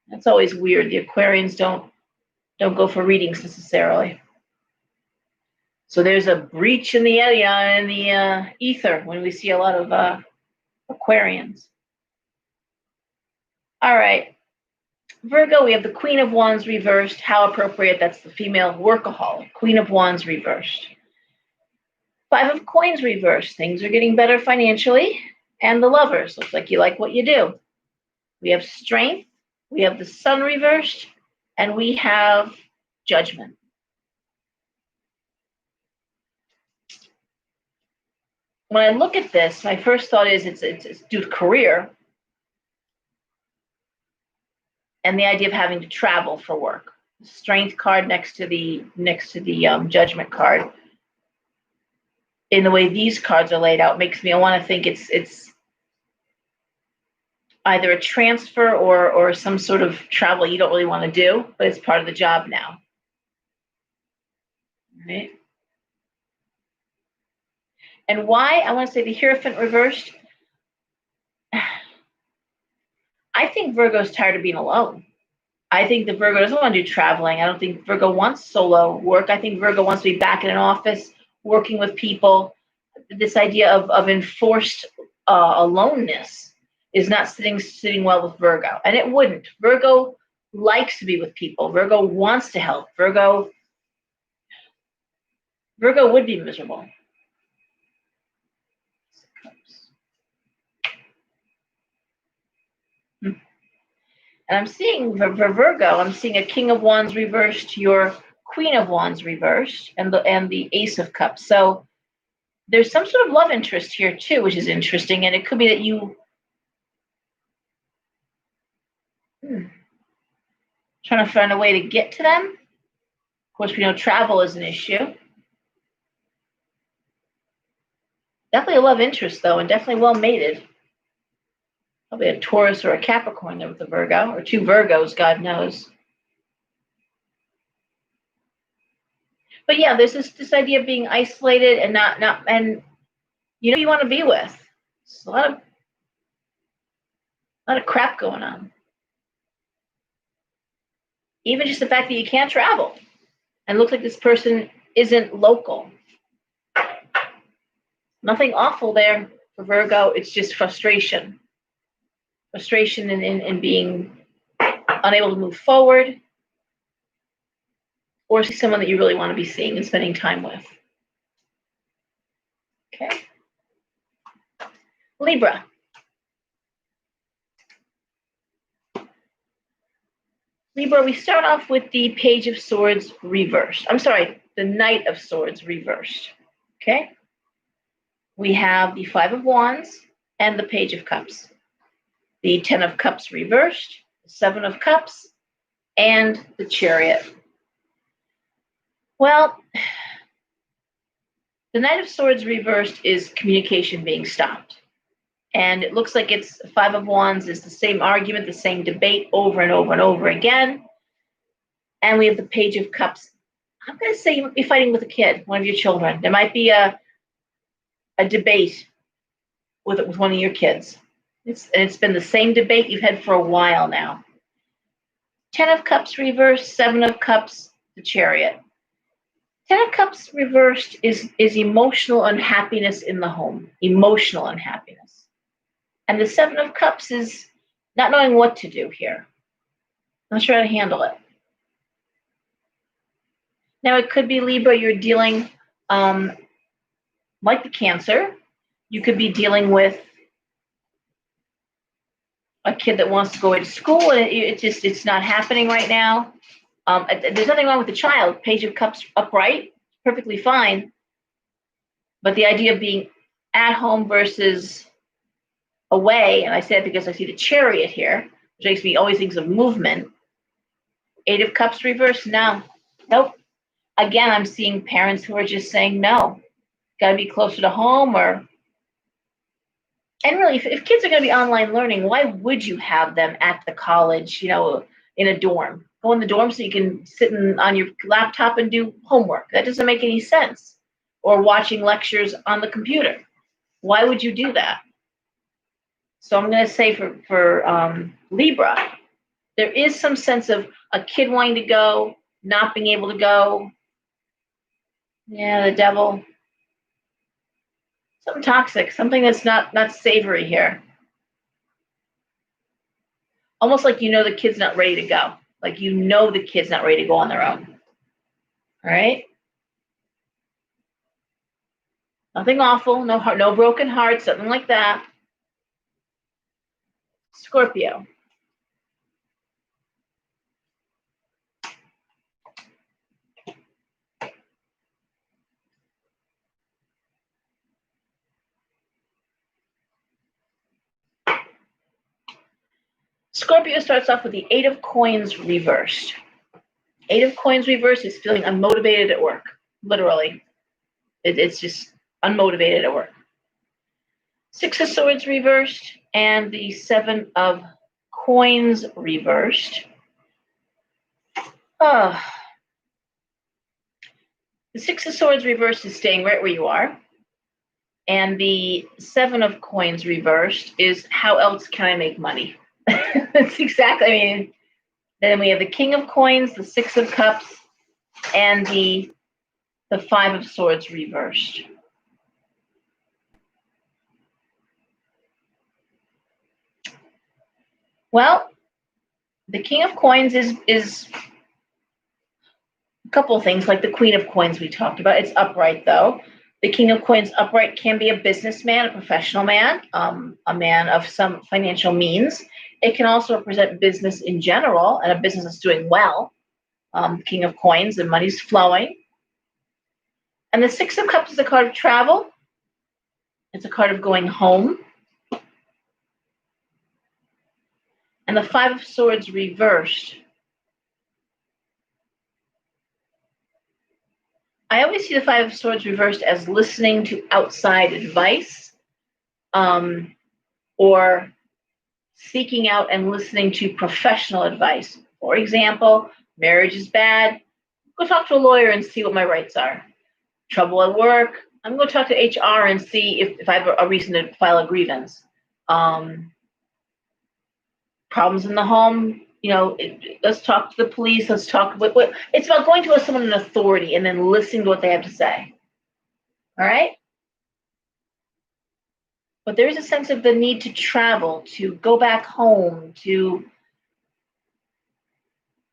That's always weird. The Aquarians don't go for readings necessarily. So there's a breach in the ether when we see a lot of Aquarians. All right. Virgo, we have the Queen of Wands reversed. How appropriate. That's the female workaholic. Queen of Wands reversed. Five of Coins reversed. Things are getting better financially. And the Lovers. Looks like you like what you do. We have Strength. We have the Sun reversed. And we have Judgment. When I look at this, my first thought is it's due to career. And the idea of having to travel for work. Strength card next to the Judgment card. In the way these cards are laid out, makes me want to think it's either a transfer or some sort of travel you don't really want to do, but it's part of the job now. All right. And why? I want to say the Hierophant reversed. I think Virgo's tired of being alone. I think the Virgo doesn't want to do traveling. I don't think Virgo wants solo work. I think Virgo wants to be back in an office, working with people. This idea of enforced aloneness is not sitting well with Virgo. And it wouldn't. Virgo likes to be with people. Virgo wants to help. Virgo would be miserable. And I'm seeing for Virgo, I'm seeing a King of Wands reversed, your Queen of Wands reversed, and the Ace of Cups. So there's some sort of love interest here too, which is interesting. And it could be that you trying to find a way to get to them. Of course, we know travel is an issue. Definitely a love interest, though, and definitely well mated. Probably a Taurus or a Capricorn there with a Virgo, or two Virgos, God knows. But yeah, there's this idea of being isolated and not and you know who you want to be with. It's a lot of crap going on. Even just the fact that you can't travel, and it looks like this person isn't local. Nothing awful there for Virgo. It's just frustration. Frustration in being unable to move forward, or see someone that you really want to be seeing and spending time with. Okay. Libra. Libra, we start off with the Page of Swords reversed. I'm sorry, the Knight of Swords reversed. Okay. We have the Five of Wands and the Page of Cups. The Ten of Cups reversed, the Seven of Cups, and the Chariot. Well, the Knight of Swords reversed is communication being stopped. And it looks like it's Five of Wands is the same argument, the same debate over and over and over again. And we have the Page of Cups. I'm going to say you might be fighting with a kid, one of your children. There might be a debate with one of your kids. It's been the same debate you've had for a while now. Ten of Cups reversed, Seven of Cups, the Chariot. Ten of Cups reversed is emotional unhappiness in the home, emotional unhappiness. And the Seven of Cups is not knowing what to do here. Not sure how to handle it. Now, it could be Libra, you're dealing, like the Cancer, you could be dealing with a kid that wants to go into school and it's not happening right now. There's nothing wrong with the child. Page of Cups upright, perfectly fine. But the idea of being at home versus away, and I say that because I see the Chariot here, which makes me always think of movement. Eight of Cups reversed, no. Nope. Again, I'm seeing parents who are just saying no. Got to be closer to home, or and really, if kids are going to be online learning, why would you have them at the college? In a dorm. Go in the dorm so you can sit on your laptop and do homework. That doesn't make any sense. Or watching lectures on the computer. Why would you do that? So I'm going to say for Libra, there is some sense of a kid wanting to go, not being able to go. Yeah, the devil. Something toxic, something that's not savory here. Almost like the kid's not ready to go. Like the kid's not ready to go on their own. All right? Nothing awful, no broken hearts, something like that. Scorpio. Scorpio starts off with the Eight of Coins reversed. Eight of Coins reversed is feeling unmotivated at work. Literally. It's just unmotivated at work. Six of Swords reversed and the Seven of Coins reversed. Oh. The Six of Swords reversed is staying right where you are. And the Seven of Coins reversed is how else can I make money? That's exactly, then we have the King of Coins, the Six of Cups, and the Five of Swords reversed. Well, the King of Coins is a couple of things, like the Queen of Coins we talked about. It's upright, though. The King of Coins upright can be a businessman, a professional man, a man of some financial means. It can also represent business in general and a business that's doing well. King of Coins, and money's flowing. And the Six of Cups is a card of travel. It's a card of going home. And the Five of Swords reversed. I always see the Five of Swords reversed as listening to outside advice, or seeking out and listening to professional advice. For example, marriage is bad. Go talk to a lawyer and see what my rights are. Trouble at work. I'm going to talk to HR and see if I have a reason to file a grievance. Problems in the home. Let's talk to the police. Let's talk. It's about going to someone in authority and then listening to what they have to say. All right. But there is a sense of the need to travel, to go back home, and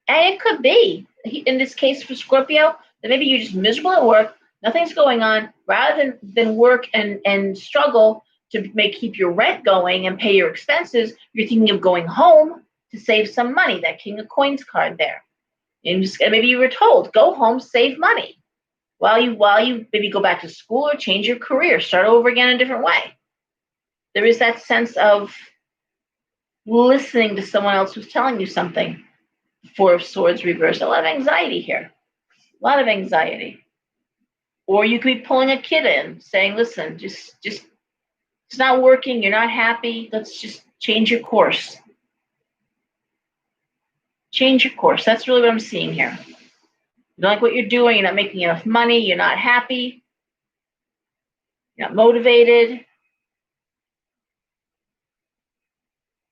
it could be, in this case for Scorpio, that maybe you're just miserable at work, nothing's going on. Rather than work and struggle to keep your rent going and pay your expenses, you're thinking of going home to save some money. That King of Coins card there. And maybe you were told, go home, save money, while you maybe go back to school or change your career, start over again a different way. There is that sense of listening to someone else who's telling you something. Four of Swords reversed. A lot of anxiety here. A lot of anxiety. Or you could be pulling a kid in, saying, listen, just it's not working, you're not happy, let's just change your course. Change your course. That's really what I'm seeing here. You don't like what you're doing, you're not making enough money, you're not happy, you're not motivated.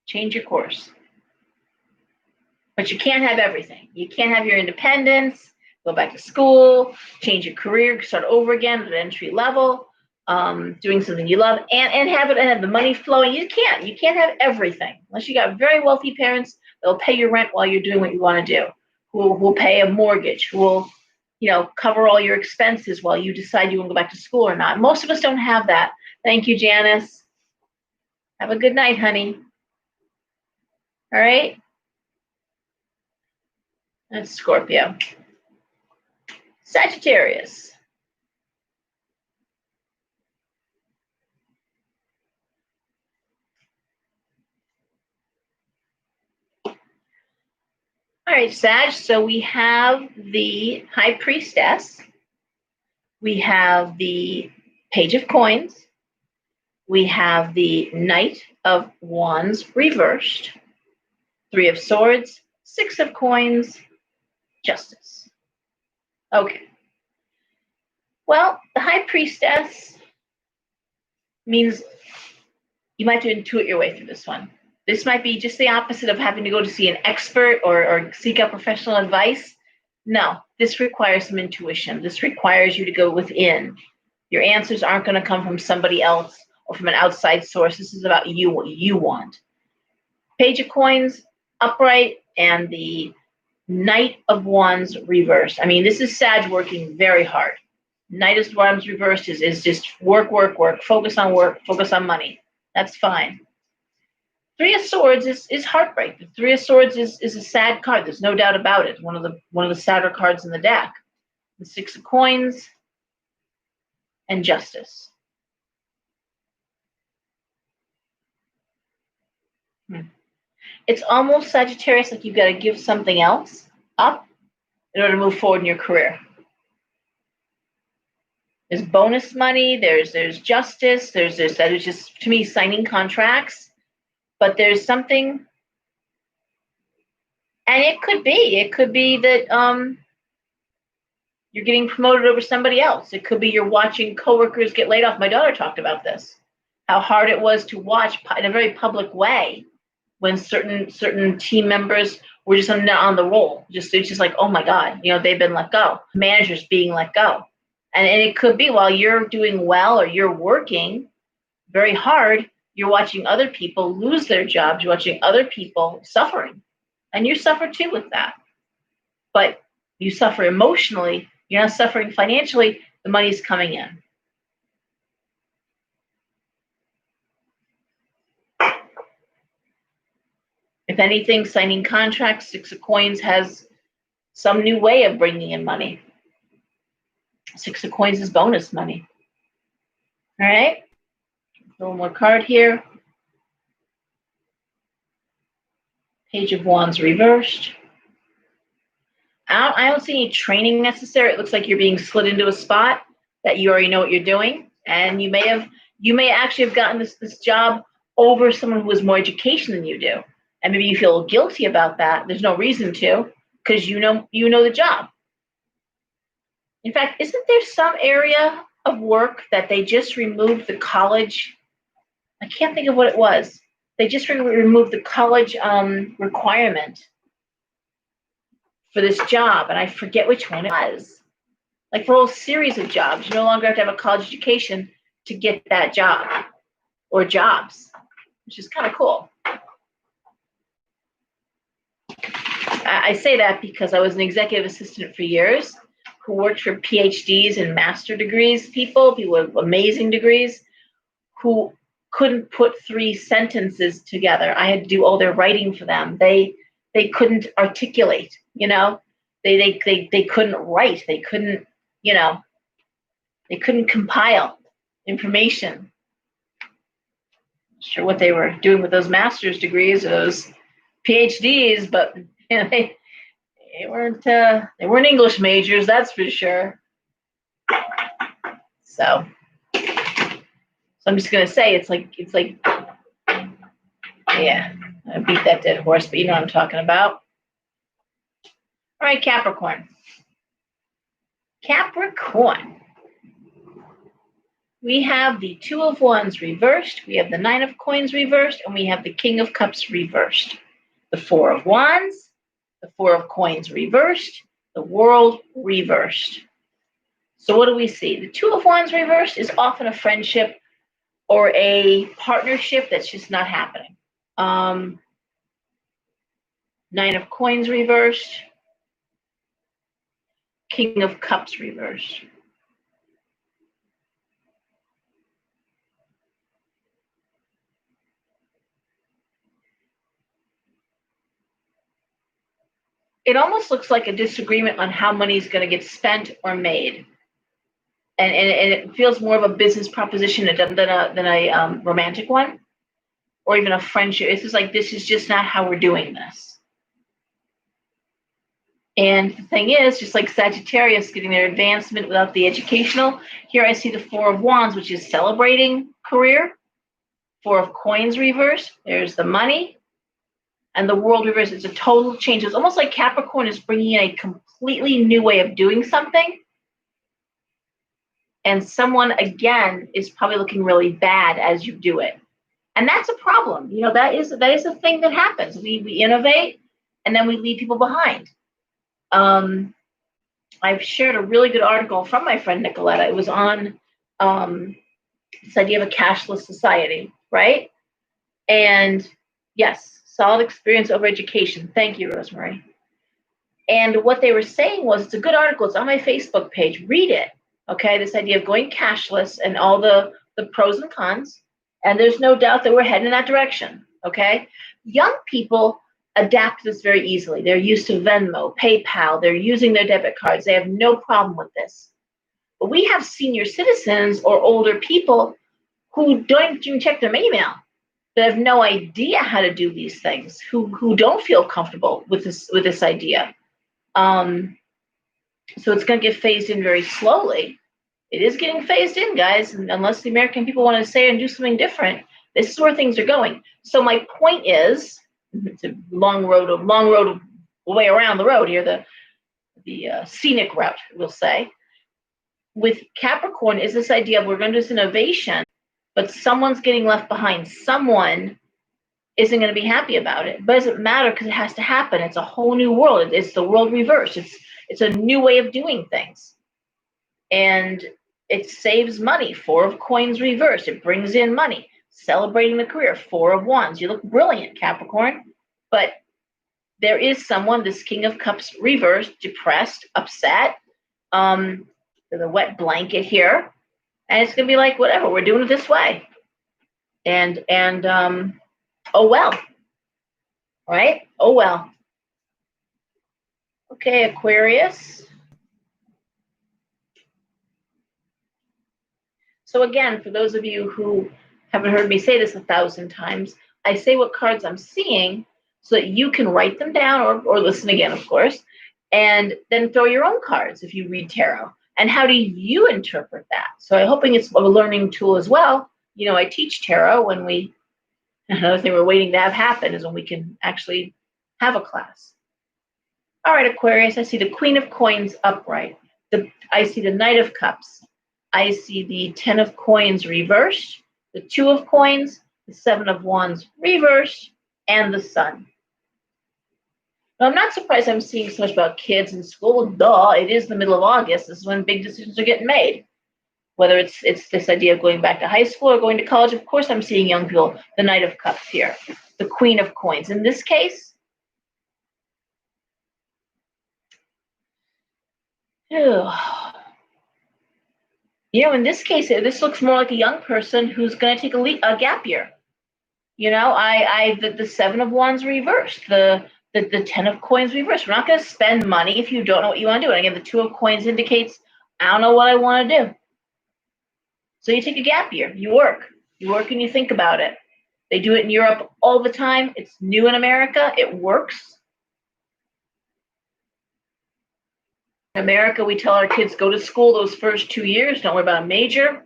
Change your course. But you can't have everything. You can't have your independence, go back to school, change your career, start over again at an entry level, doing something you love, and have the money flowing. You can't have everything unless you got very wealthy parents that'll pay your rent while you're doing what you want to do, who will pay a mortgage, who will cover all your expenses while you decide you want to go back to school or not. Most of us don't have that. Thank you, Janice. Have a good night, honey. All right. That's Scorpio. Sagittarius. All right, Sag. So we have the High Priestess. We have the Page of Coins. We have the Knight of Wands reversed. Three of Swords, Six of Coins, Justice. Okay. Well, the High Priestess means you might have to intuit your way through this one. This might be just the opposite of having to go to see an expert or seek out professional advice. No, this requires some intuition. This requires you to go within. Your answers aren't going to come from somebody else or from an outside source. This is about you, what you want. Page of Coins upright and the Knight of Wands reversed. I mean, this is Sag working very hard. Knight of Wands reversed is just work, focus on money. That's fine. Three of Swords is heartbreak. The Three of Swords is a sad card. There's no doubt about it. One of the sadder cards in the deck. The Six of Coins and Justice. It's almost Sagittarius, like you've got to give something else up in order to move forward in your career. There's bonus money, there's justice, there's that is just, to me, signing contracts. But there's something, and it could be that you're getting promoted over somebody else. It could be you're watching coworkers get laid off. My daughter talked about this, how hard it was to watch in a very public way when certain team members were just on the roll. It's just like, oh my God, they've been let go. Managers being let go. And it could be while you're doing well or you're working very hard, you're watching other people lose their jobs. You're watching other people suffering. And you suffer too with that. But you suffer emotionally. You're not suffering financially. The money's coming in. If anything, signing contracts, Six of Coins has some new way of bringing in money. Six of Coins is bonus money. All right. A little more card here. Page of Wands reversed. I don't see any training necessary. It looks like you're being slid into a spot that you already know what you're doing, and you may actually have gotten this job over someone who has more education than you do, and maybe you feel guilty about that. There's no reason to, because you know the job. In fact, isn't there some area of work that they just removed the college? I can't think of what it was. They just removed the college requirement for this job, and I forget which one it was. Like for a whole series of jobs, you no longer have to have a college education to get that job or jobs, which is kind of cool. I say that because I was an executive assistant for years who worked for PhDs and master degrees people with amazing degrees who couldn't put three sentences together. I had to do all their writing for them. They couldn't articulate, they couldn't write. They couldn't, they couldn't compile information. Not sure what they were doing with those master's degrees, or those PhDs, but they weren't English majors, that's for sure. So I'm just gonna say it's like yeah, I beat that dead horse, but you know what I'm talking about. All right, Capricorn. We have the Two of Wands reversed, we have the Nine of Coins reversed, and we have the King of Cups reversed. The Four of Wands, the Four of Coins reversed, the World reversed. So what do we see? The Two of Wands reversed is often a friendship or a partnership that's just not happening. Nine of Coins reversed, King of Cups reversed. It almost looks like a disagreement on how money is going to get spent or made. And it feels more of a business proposition than a romantic one, or even a friendship. It's just like, this is just not how we're doing this. And the thing is, just like Sagittarius getting their advancement without the educational, here I see the Four of Wands, which is celebrating career. Four of Coins reverse. There's the money. And the World reverse. It's a total change. It's almost like Capricorn is bringing in a completely new way of doing something. And someone, again, is probably looking really bad as you do it. And that's a problem. That is a thing that happens. We innovate, and then we leave people behind. I've shared a really good article from my friend Nicoletta. It was on this idea of a cashless society, right? And yes, solid experience over education. Thank you, Rosemary. And what they were saying was, it's a good article. It's on my Facebook page. Read it. Okay, this idea of going cashless and all the pros and cons. And there's no doubt that we're heading in that direction. Okay, young people adapt this very easily. They're used to Venmo, PayPal. They're using their debit cards. They have no problem with this. But we have senior citizens or older people who don't even check their email, that have no idea how to do these things, who don't feel comfortable with this idea. So it's going to get phased in very slowly. It is getting phased in, guys, and unless the American people want to say and do something different, this is where things are going. So my point is, it's a long road way around the road here, the scenic route, we'll say. With Capricorn is this idea of, we're going to do this innovation, but someone's getting left behind. Someone isn't going to be happy about it. But it doesn't matter, because it has to happen. It's a whole new world. It's the world reverse. It's a new way of doing things. And it saves money. Four of Coins reverse. It brings in money. Celebrating the career. Four of Wands. You look brilliant, Capricorn. But there is someone, this King of Cups reverse, depressed, upset, the wet blanket here. And it's going to be like, whatever, we're doing it this way. And oh well. Right? Oh well. Okay, Aquarius. So again, for those of you who haven't heard me say this 1,000 times, I say what cards I'm seeing so that you can write them down, or listen again, of course, and then throw your own cards if you read tarot. And how do you interpret that? So I'm hoping it's a learning tool as well. I teach tarot another thing we're waiting to have happen is when we can actually have a class. All right, Aquarius, I see the Queen of Coins upright. I see the Knight of Cups. I see the 10 of Coins reversed, the 2 of Coins, the 7 of Wands reversed, and the Sun. Now, I'm not surprised I'm seeing so much about kids in school. Duh, it is the middle of August. This is when big decisions are getting made. Whether it's this idea of going back to high school or going to college, of course I'm seeing young people. The Knight of Cups here, the Queen of Coins. In this case, in this case, this looks more like a young person who's going to take a gap year. The 7 of Wands reversed, the 10 of Coins reversed. We're not going to spend money if you don't know what you want to do. And again, the 2 of Coins indicates, I don't know what I want to do. So you take a gap year. You work and you think about it. They do it in Europe all the time. It's new in America. It works. In America, we tell our kids, go to school those first 2 years. Don't worry about a major.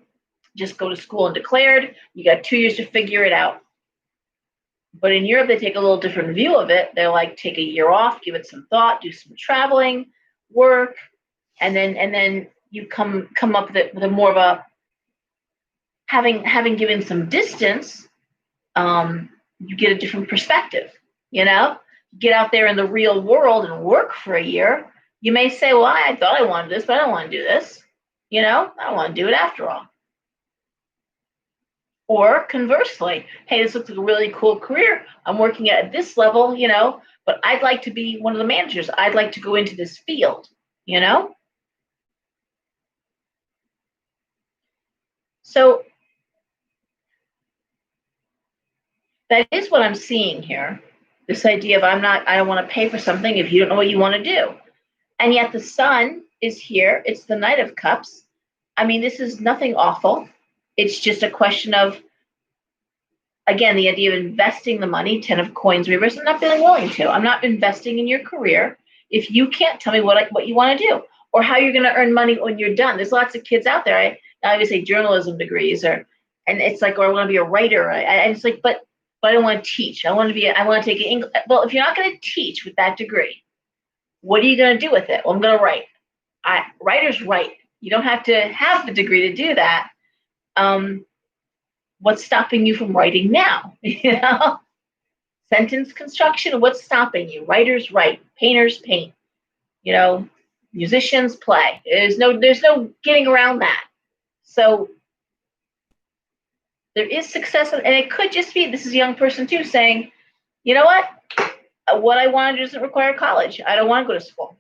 Just go to school and declared. You got 2 years to figure it out. But in Europe, they take a little different view of it. They're like, take a year off, give it some thought, do some traveling, work, and then you come up with a more of a, having given some distance, you get a different perspective. Get out there in the real world and work for a year. You may say, well, I thought I wanted this, but I don't want to do this. I don't want to do it after all. Or conversely, hey, this looks like a really cool career. I'm working at this level, but I'd like to be one of the managers. I'd like to go into this field, So that is what I'm seeing here. This idea of I don't want to pay for something if you don't know what you want to do. And yet the Sun is here. It's the Knight of Cups. I mean, this is nothing awful. It's just a question of, again, the idea of investing the money, 10 of Coins reverse. I'm not feeling willing to. I'm not investing in your career. if you can't tell me what you want to do or how you're going to earn money when you're done. There's lots of kids out there. I always say journalism degrees, and it's like, or I want to be a writer. It's like, but I don't want to teach. I want to take an English. Well, if you're not going to teach with that degree, what are you going to do with it? Well, I'm going to write. Writers write. You don't have to have the degree to do that. What's stopping you from writing now? Sentence construction. What's stopping you? Writers write. Painters paint. Musicians play. There's no getting around that. So there is success, and it could just be this is a young person too saying, you know what I want to do doesn't require college. I don't want to go to school.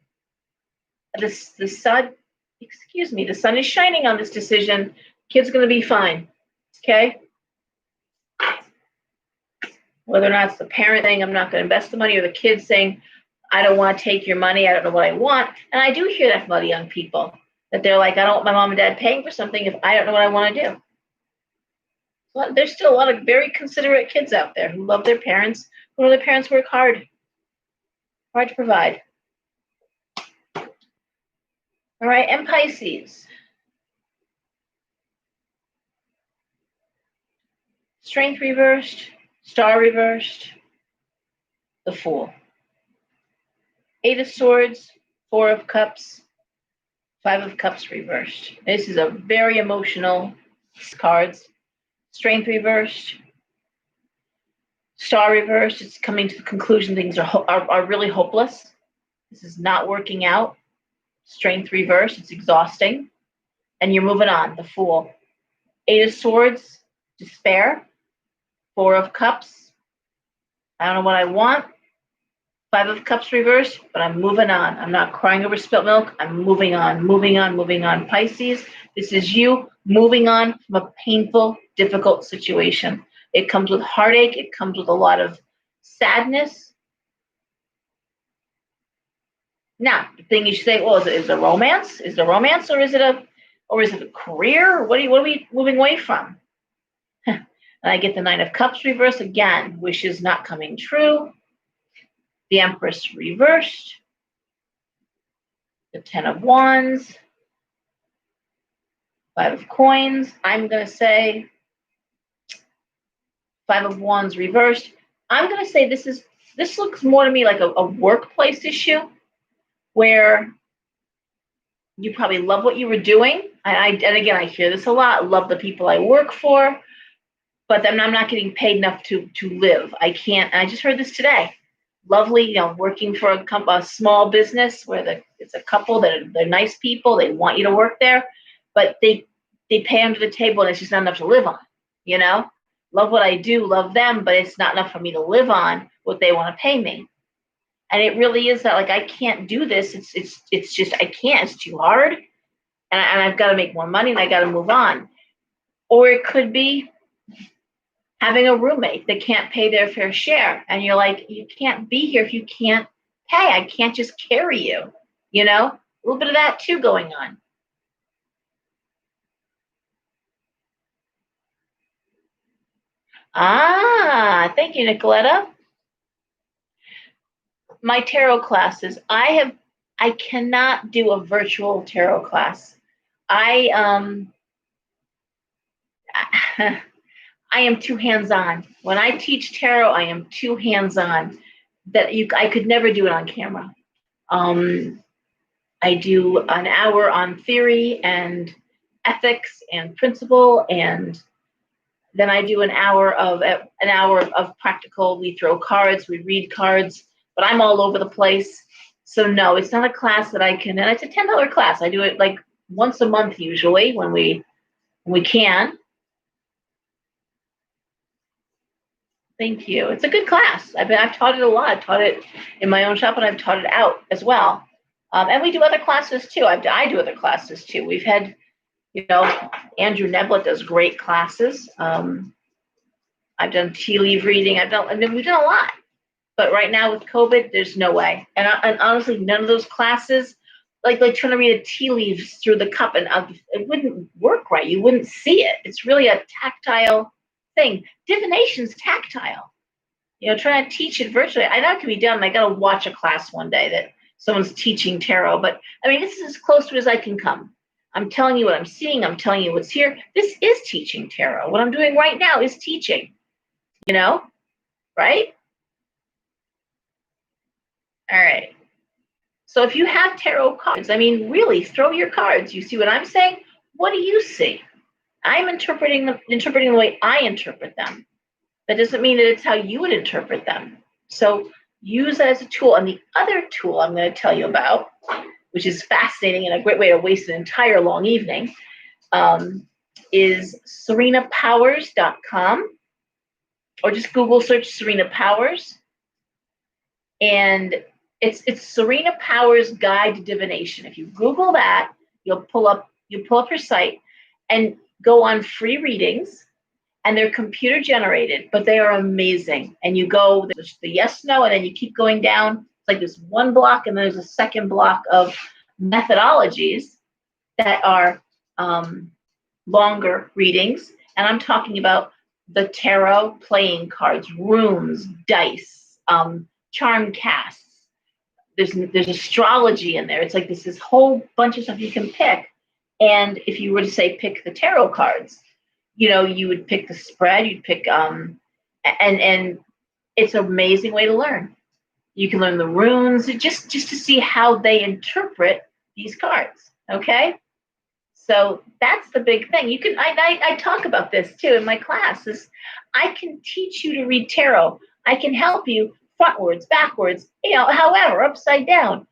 The sun, the sun is shining on this decision. Kid's going to be fine. Okay. Whether or not it's the parent saying, I'm not going to invest the money, or the kid saying, I don't want to take your money. I don't know what I want. And I do hear that from a lot of young people, that they're like, I don't want my mom and dad paying for something if I don't know what I want to do. Well, there's still a lot of very considerate kids out there who love their parents, who know their parents work hard to provide. All right, and Pisces. Strength reversed, star reversed, the Fool. 8 of Swords, 4 of Cups, 5 of Cups reversed. This is a very emotional cards. Strength reversed, star reversed. It's coming to the conclusion things are really hopeless. This is not working out. Strength reversed. It's exhausting. And you're moving on, the Fool. 8 of Swords, despair. 4 of Cups. I don't know what I want. 5 of Cups reversed, but I'm moving on. I'm not crying over spilt milk. I'm moving on, moving on, moving on. Pisces, this is you moving on from a painful, difficult situation. It comes with heartache. It comes with a lot of sadness. Now, the thing you should say, well, is it a romance? Is it a romance, or is it a career? What are we moving away from? And I get the 9 of Cups reversed again. Wishes not coming true. The Empress reversed. The 10 of Wands. 5 of Coins. I'm going to say 5 of Wands reversed. I'm going to say this looks more to me like a workplace issue where you probably love what you were doing. And again, I hear this a lot. Love the people I work for, but then I'm not getting paid enough to live. I can't. And I just heard this today. Lovely, working for a small business where it's a couple that they're nice people. They want you to work there, but they pay under the table, and it's just not enough to live on. Love what I do, love them, but it's not enough for me to live on what they want to pay me. And it really is that, like, I can't do this. It's just I can't. It's too hard, and I've got to make more money, and I got to move on. Or it could be having a roommate that can't pay their fair share. And you're like, you can't be here if you can't pay. I can't just carry you, a little bit of that too going on. Thank you, Nicoletta. My tarot classes. I cannot do a virtual tarot class. I am too hands-on. When I teach tarot, I am too hands-on that I could never do it on camera. I do an hour on theory and ethics and principle, and then I do an hour of practical. We throw cards, we read cards, but I'm all over the place. So no, it's not a class that I can. And it's a $10 class. I do it like once a month usually when we can. Thank you. It's a good class. I've taught it a lot. I've taught it in my own shop, and I've taught it out as well. And we do other classes too. I do other classes too. We've had, Andrew Neblett does great classes. I've done tea leaf reading. We've done a lot. But right now with COVID, there's no way. And honestly, none of those classes, like trying to read a tea leaves through the cup, and it wouldn't work right. You wouldn't see it. It's really a tactile thing. Divination's tactile. Trying to teach it virtually. I know it can be done. I got to watch a class one day that someone's teaching tarot, but I mean, this is as close to it as I can come. I'm telling you what I'm seeing. I'm telling you what's here. This is teaching tarot. What I'm doing right now is teaching, you know, right? All right. So if you have tarot cards, I mean, really throw your cards. You see what I'm saying? What do you see? I'm interpreting the way I interpret them. That doesn't mean that it's how you would interpret them. So use that as a tool. And the other tool I'm going to tell you about, which is fascinating and a great way to waste an entire long evening, is serenapowers.com, or just Google search Serena Powers. And it's Serena Powers Guide to Divination. If you Google that, you'll pull up her site and go on free readings, and they're computer generated, but they are amazing. And you go, there's the yes, no, and then you keep going down. It's like this one block, and there's a second block of methodologies that are longer readings. And I'm talking about the tarot playing cards, runes, dice, charm casts. There's astrology in there. It's like this whole bunch of stuff you can pick. And if you were to say pick the tarot cards, you would pick the spread. You'd pick and it's an amazing way to learn. You can learn the runes just to see how they interpret these cards. Okay, so that's the big thing. You can I talk about this too in my classes. I can teach you to read tarot. I can help you frontwards, backwards, however, upside down.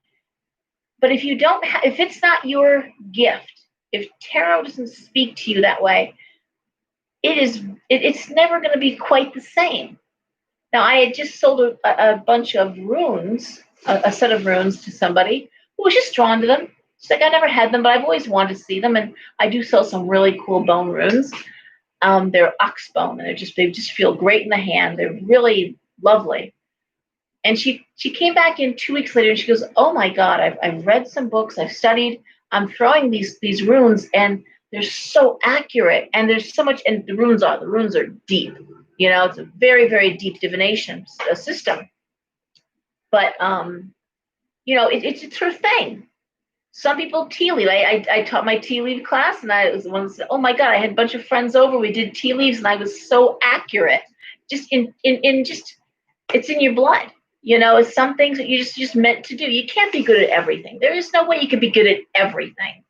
But if you don't, if it's not your gift, if tarot doesn't speak to you that way, it's never going to be quite the same. Now, I had just sold a bunch of runes, a set of runes to somebody who was just drawn to them. She's like, I never had them, but I've always wanted to see them. And I do sell some really cool bone runes. They're ox bone, and they just feel great in the hand. They're really lovely. And she came back in 2 weeks later, and she goes, oh my God, I've read some books, I've studied, I'm throwing these runes, and they're so accurate, and there's so much, and the runes are deep. It's a very, very deep divination system. But it's her thing. Some people tea leaf. I taught my tea leaf class, and I was the one that said, oh my God, I had a bunch of friends over, we did tea leaves, and I was so accurate. Just it's in your blood. It's some things that you just meant to do. You can't be good at everything. There is no way you can be good at everything.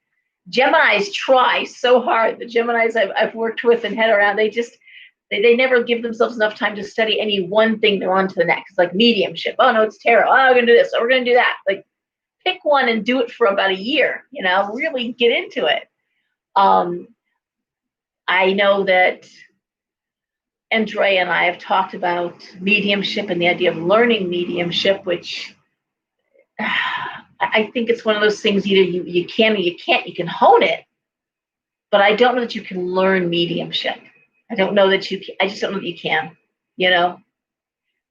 Geminis try so hard. The Geminis I've worked with and had around, they never give themselves enough time to study any one thing. They're on to the next. It's like mediumship. Oh no, it's tarot. Oh, we're gonna do this. Oh, we're gonna do that. Like, pick one and do it for about a year. Really get into it. I know that Andrea and I have talked about mediumship and the idea of learning mediumship, which I think it's one of those things either you can or you can't. You can hone it, but I don't know that you can learn mediumship. I just don't know that you can.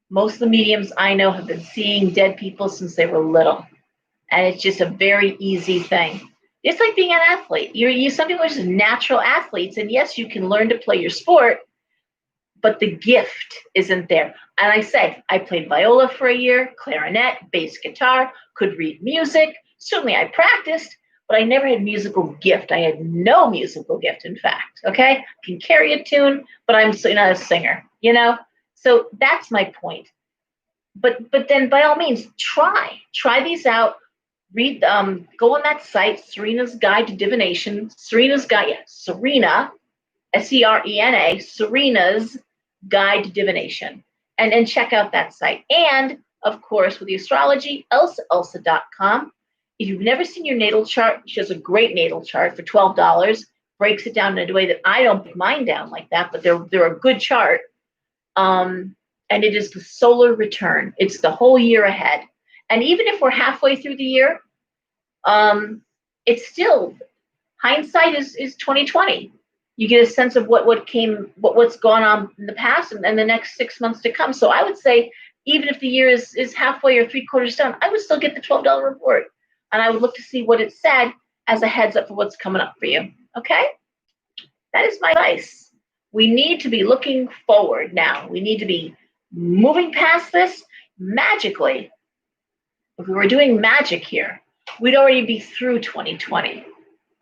Most of the mediums I know have been seeing dead people since they were little, and it's just a very easy thing. It's like being an athlete. Some people are just natural athletes, and yes, you can learn to play your sport, but the gift isn't there. And I played viola for a year, clarinet, bass guitar, could read music. Certainly I practiced, but I never had musical gift. I had no musical gift, in fact. Okay, I can carry a tune, but I'm not a singer. So that's my point. But then by all means, try these out. Read, go on that site, Serena's Guide to Divination. Serena's Guide, Serena, Serena, Serena's Guide to Divination, and check out that site. And of course, with the astrology, elsa.com. If you've never seen your natal chart, she has a great natal chart for $12. Breaks it down in a way that I don't break mine down like that, but they're a good chart. And it is the solar return. It's the whole year ahead. And even if we're halfway through the year, it's still, hindsight is 2020. You get a sense of what's gone on in the past and the next 6 months to come. So I would say, even if the year is halfway or 3/4 done, I would still get the $12 report, and I would look to see what it said as a heads up for what's coming up for you. Okay, that is my advice. We need to be looking forward now. We need to be moving past this magically. If we were doing magic here, we'd already be through 2020.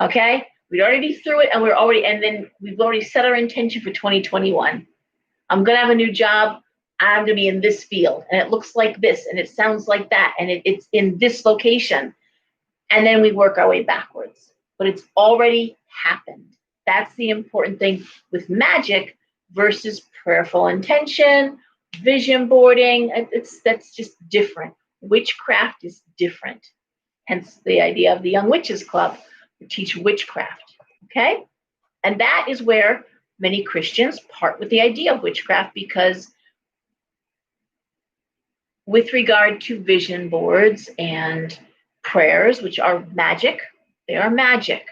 Okay? We'd already be through it, and then we've already set our intention for 2021. I'm going to have a new job. I'm going to be in this field, and it looks like this, and it sounds like that, and it's in this location. And then we work our way backwards. But it's already happened. That's the important thing with magic versus prayerful intention, vision boarding. That's just different. Witchcraft is different. Hence the idea of the Young Witches Club to teach witchcraft. Okay? And that is where many Christians part with the idea of witchcraft, because with regard to vision boards and prayers, which are magic, they are magic,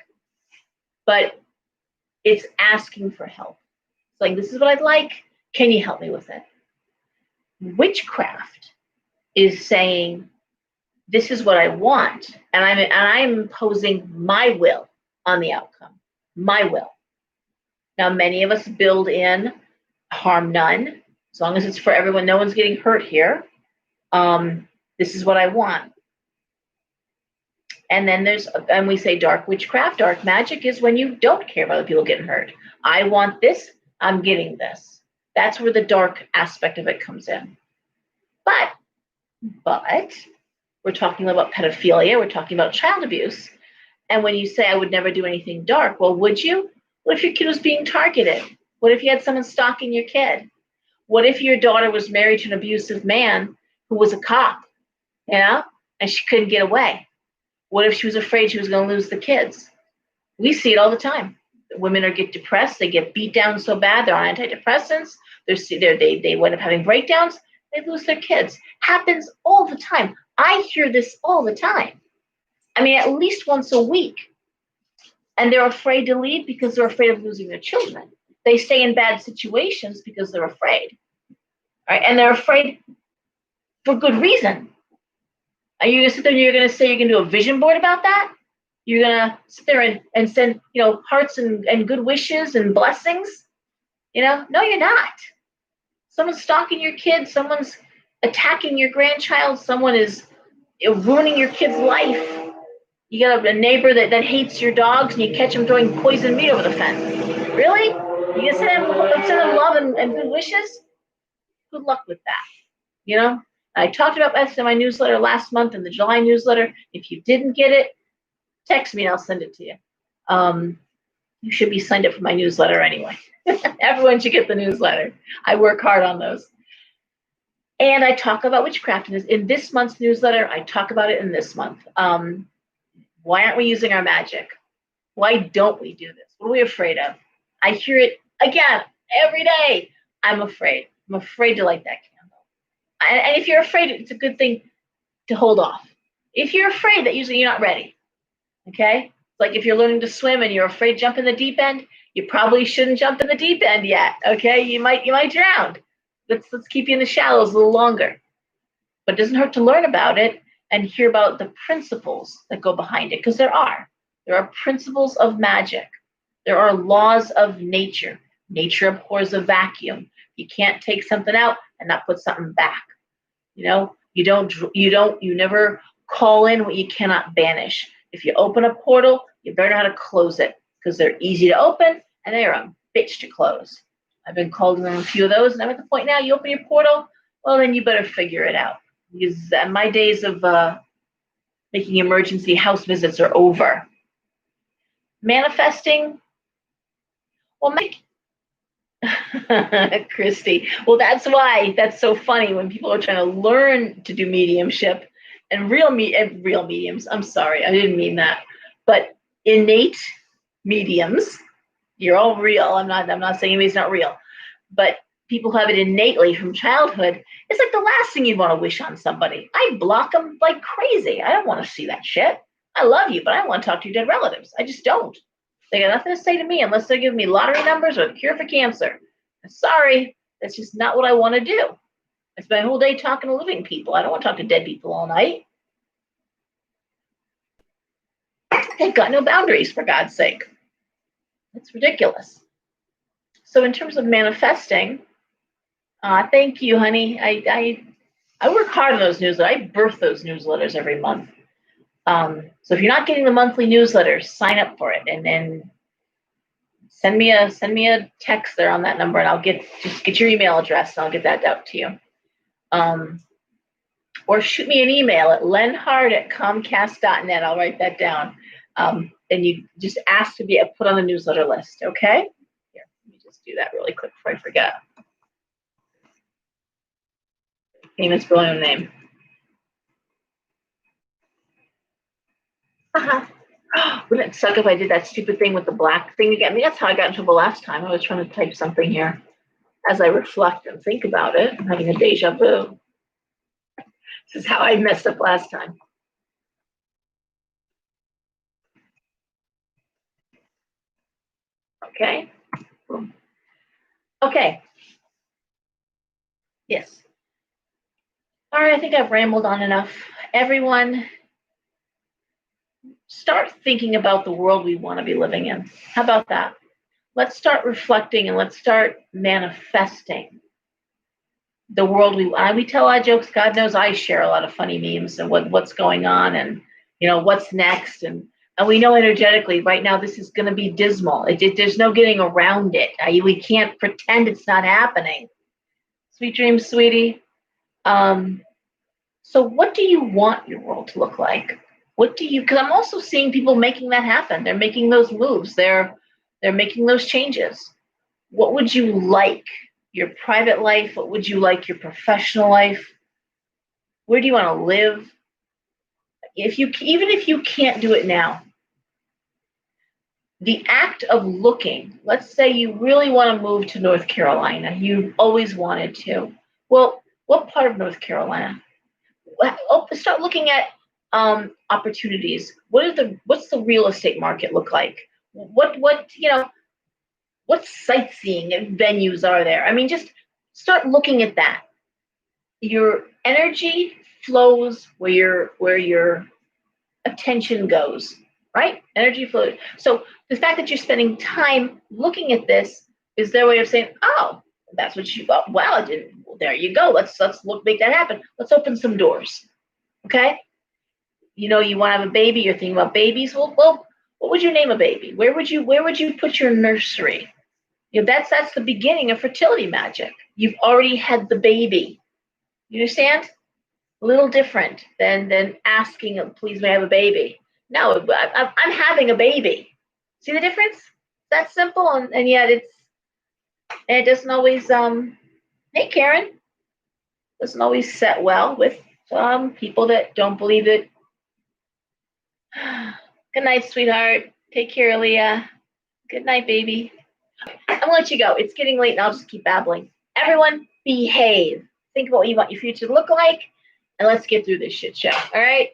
but it's asking for help. It's like, this is what I'd like. Can you help me with it? Witchcraft is saying, this is what I want, and I'm imposing my will on the outcome, my will. Now, many of us build in harm none, as long as it's for everyone, no one's getting hurt here. This is what I want. And then and we say dark witchcraft, dark magic is when you don't care about other people getting hurt. I want this, I'm getting this. That's where the dark aspect of it comes in. But we're talking about pedophilia, we're talking about child abuse. And when you say, I would never do anything dark, well, would you? What if your kid was being targeted? What if you had someone stalking your kid? What if your daughter was married to an abusive man who was a cop, and she couldn't get away? What if she was afraid she was going to lose the kids? We see it all the time. Women get depressed. They get beat down so bad. They're on antidepressants. They wind up having breakdowns. They lose their kids. Happens all the time. I hear this all the time. I mean, at least once a week. And they're afraid to leave because they're afraid of losing their children. They stay in bad situations because they're afraid. Right? And they're afraid for good reason. Are you going to sit there and you're going to say you're going to do a vision board about that? You're going to sit there and send, hearts and good wishes and blessings? No, you're not. Someone's stalking your kid. Someone's attacking your grandchild. Someone is ruining your kid's life. You got a neighbor that hates your dogs, and you catch them throwing poison meat over the fence. Really? You can send them love and good wishes? Good luck with that. I talked about this in my newsletter last month, in the July newsletter. If you didn't get it, text me and I'll send it to you. You should be signed up for my newsletter anyway. Everyone should get the newsletter. I work hard on those. And I talk about witchcraft in this month's newsletter. I talk about it in this month. Why aren't we using our magic? Why don't we do this? What are we afraid of? I hear it again every day. I'm afraid. I'm afraid to light that candle. And if you're afraid, it's a good thing to hold off. If you're afraid, that usually you're not ready. Okay? Like if you're learning to swim and you're afraid to jump in the deep end, you probably shouldn't jump in the deep end yet. Okay? You might drown. Let's keep you in the shallows a little longer. But it doesn't hurt to learn about it and hear about the principles that go behind it, because there are principles of magic. There are laws of nature. Nature abhors a vacuum. You can't take something out and not put something back. You never call in what you cannot banish. If you open a portal, you better know how to close it, because they're easy to open and they're a bitch to close. I've been called in a few of those, and I'm at the point now, you open your portal, well, then you better figure it out. Because my days of making emergency house visits are over. Manifesting, well, Christy. Well, that's why that's so funny when people are trying to learn to do mediumship and real mediums. I'm sorry, I didn't mean that. But innate mediums, you're all real. I'm not saying anybody's not real, but people who have it innately from childhood. It's like the last thing you'd want to wish on somebody. I block them like crazy. I don't want to see that shit. I love you, but I don't want to talk to your dead relatives. I just don't. They got nothing to say to me unless they're giving me lottery numbers or the cure for cancer. I'm sorry, that's just not what I want to do. I spend my whole day talking to living people. I don't want to talk to dead people all night. They've got no boundaries, for God's sake. It's ridiculous. So in terms of manifesting, thank you, honey. I work hard on those newsletters. I birth those newsletters every month. So if you're not getting the monthly newsletter, sign up for it, and then send me a text there on that number, and I'll get your email address, and I'll get that out to you. Or shoot me an email at lenhard@comcast.net. I'll write that down. And you just ask to be put on the newsletter list, okay? Here, let me just do that really quick before I forget. Famous billionaire name. Wouldn't it suck if I did that stupid thing with the black thing again? I mean, that's how I got in trouble last time. I was trying to type something here. As I reflect and think about it, I'm having a deja vu. This is how I messed up last time. Okay. Okay. Yes. All right, I think I've rambled on enough. Everyone, start thinking about the world we want to be living in. How about that? Let's start reflecting and let's start manifesting the world we tell our jokes. God knows I share a lot of funny memes and what's going on and what's next, and we know energetically right now this is going to be dismal. There's no getting around it. We can't pretend it's not happening. Sweet dreams, sweetie. So what do you want your world to look like? Because I'm also seeing people making that happen. They're making those moves. They're making those changes. What would you like? Your private life? What would you like your professional life? Where do you want to live? Even if you can't do it now, the act of looking, let's say you really want to move to North Carolina. You've always wanted to. Well, what part of North Carolina? Start looking at opportunities. What's the real estate market look like? What sightseeing venues are there? I mean, just start looking at that. Your energy flows where your attention goes, right? Energy flows. So the fact that you're spending time looking at this is their way of saying, oh, that's what you thought. Well, I didn't. Well, there you go. Let's make that happen. Let's open some doors. Okay. You want to have a baby. You're thinking about babies. Well, what would you name a baby? Where would you put your nursery? That's the beginning of fertility magic. You've already had the baby. You understand? A little different than asking, please may I have a baby? No, I'm having a baby. See the difference? That's simple, and yet it doesn't always. Hey, Karen, doesn't always set well with people that don't believe it. Good night, sweetheart. Take care, Leah. Good night, baby. I'm gonna let you go. It's getting late, and I'll just keep babbling. Everyone, behave. Think about what you want your future to look like, and let's get through this shit show. All right?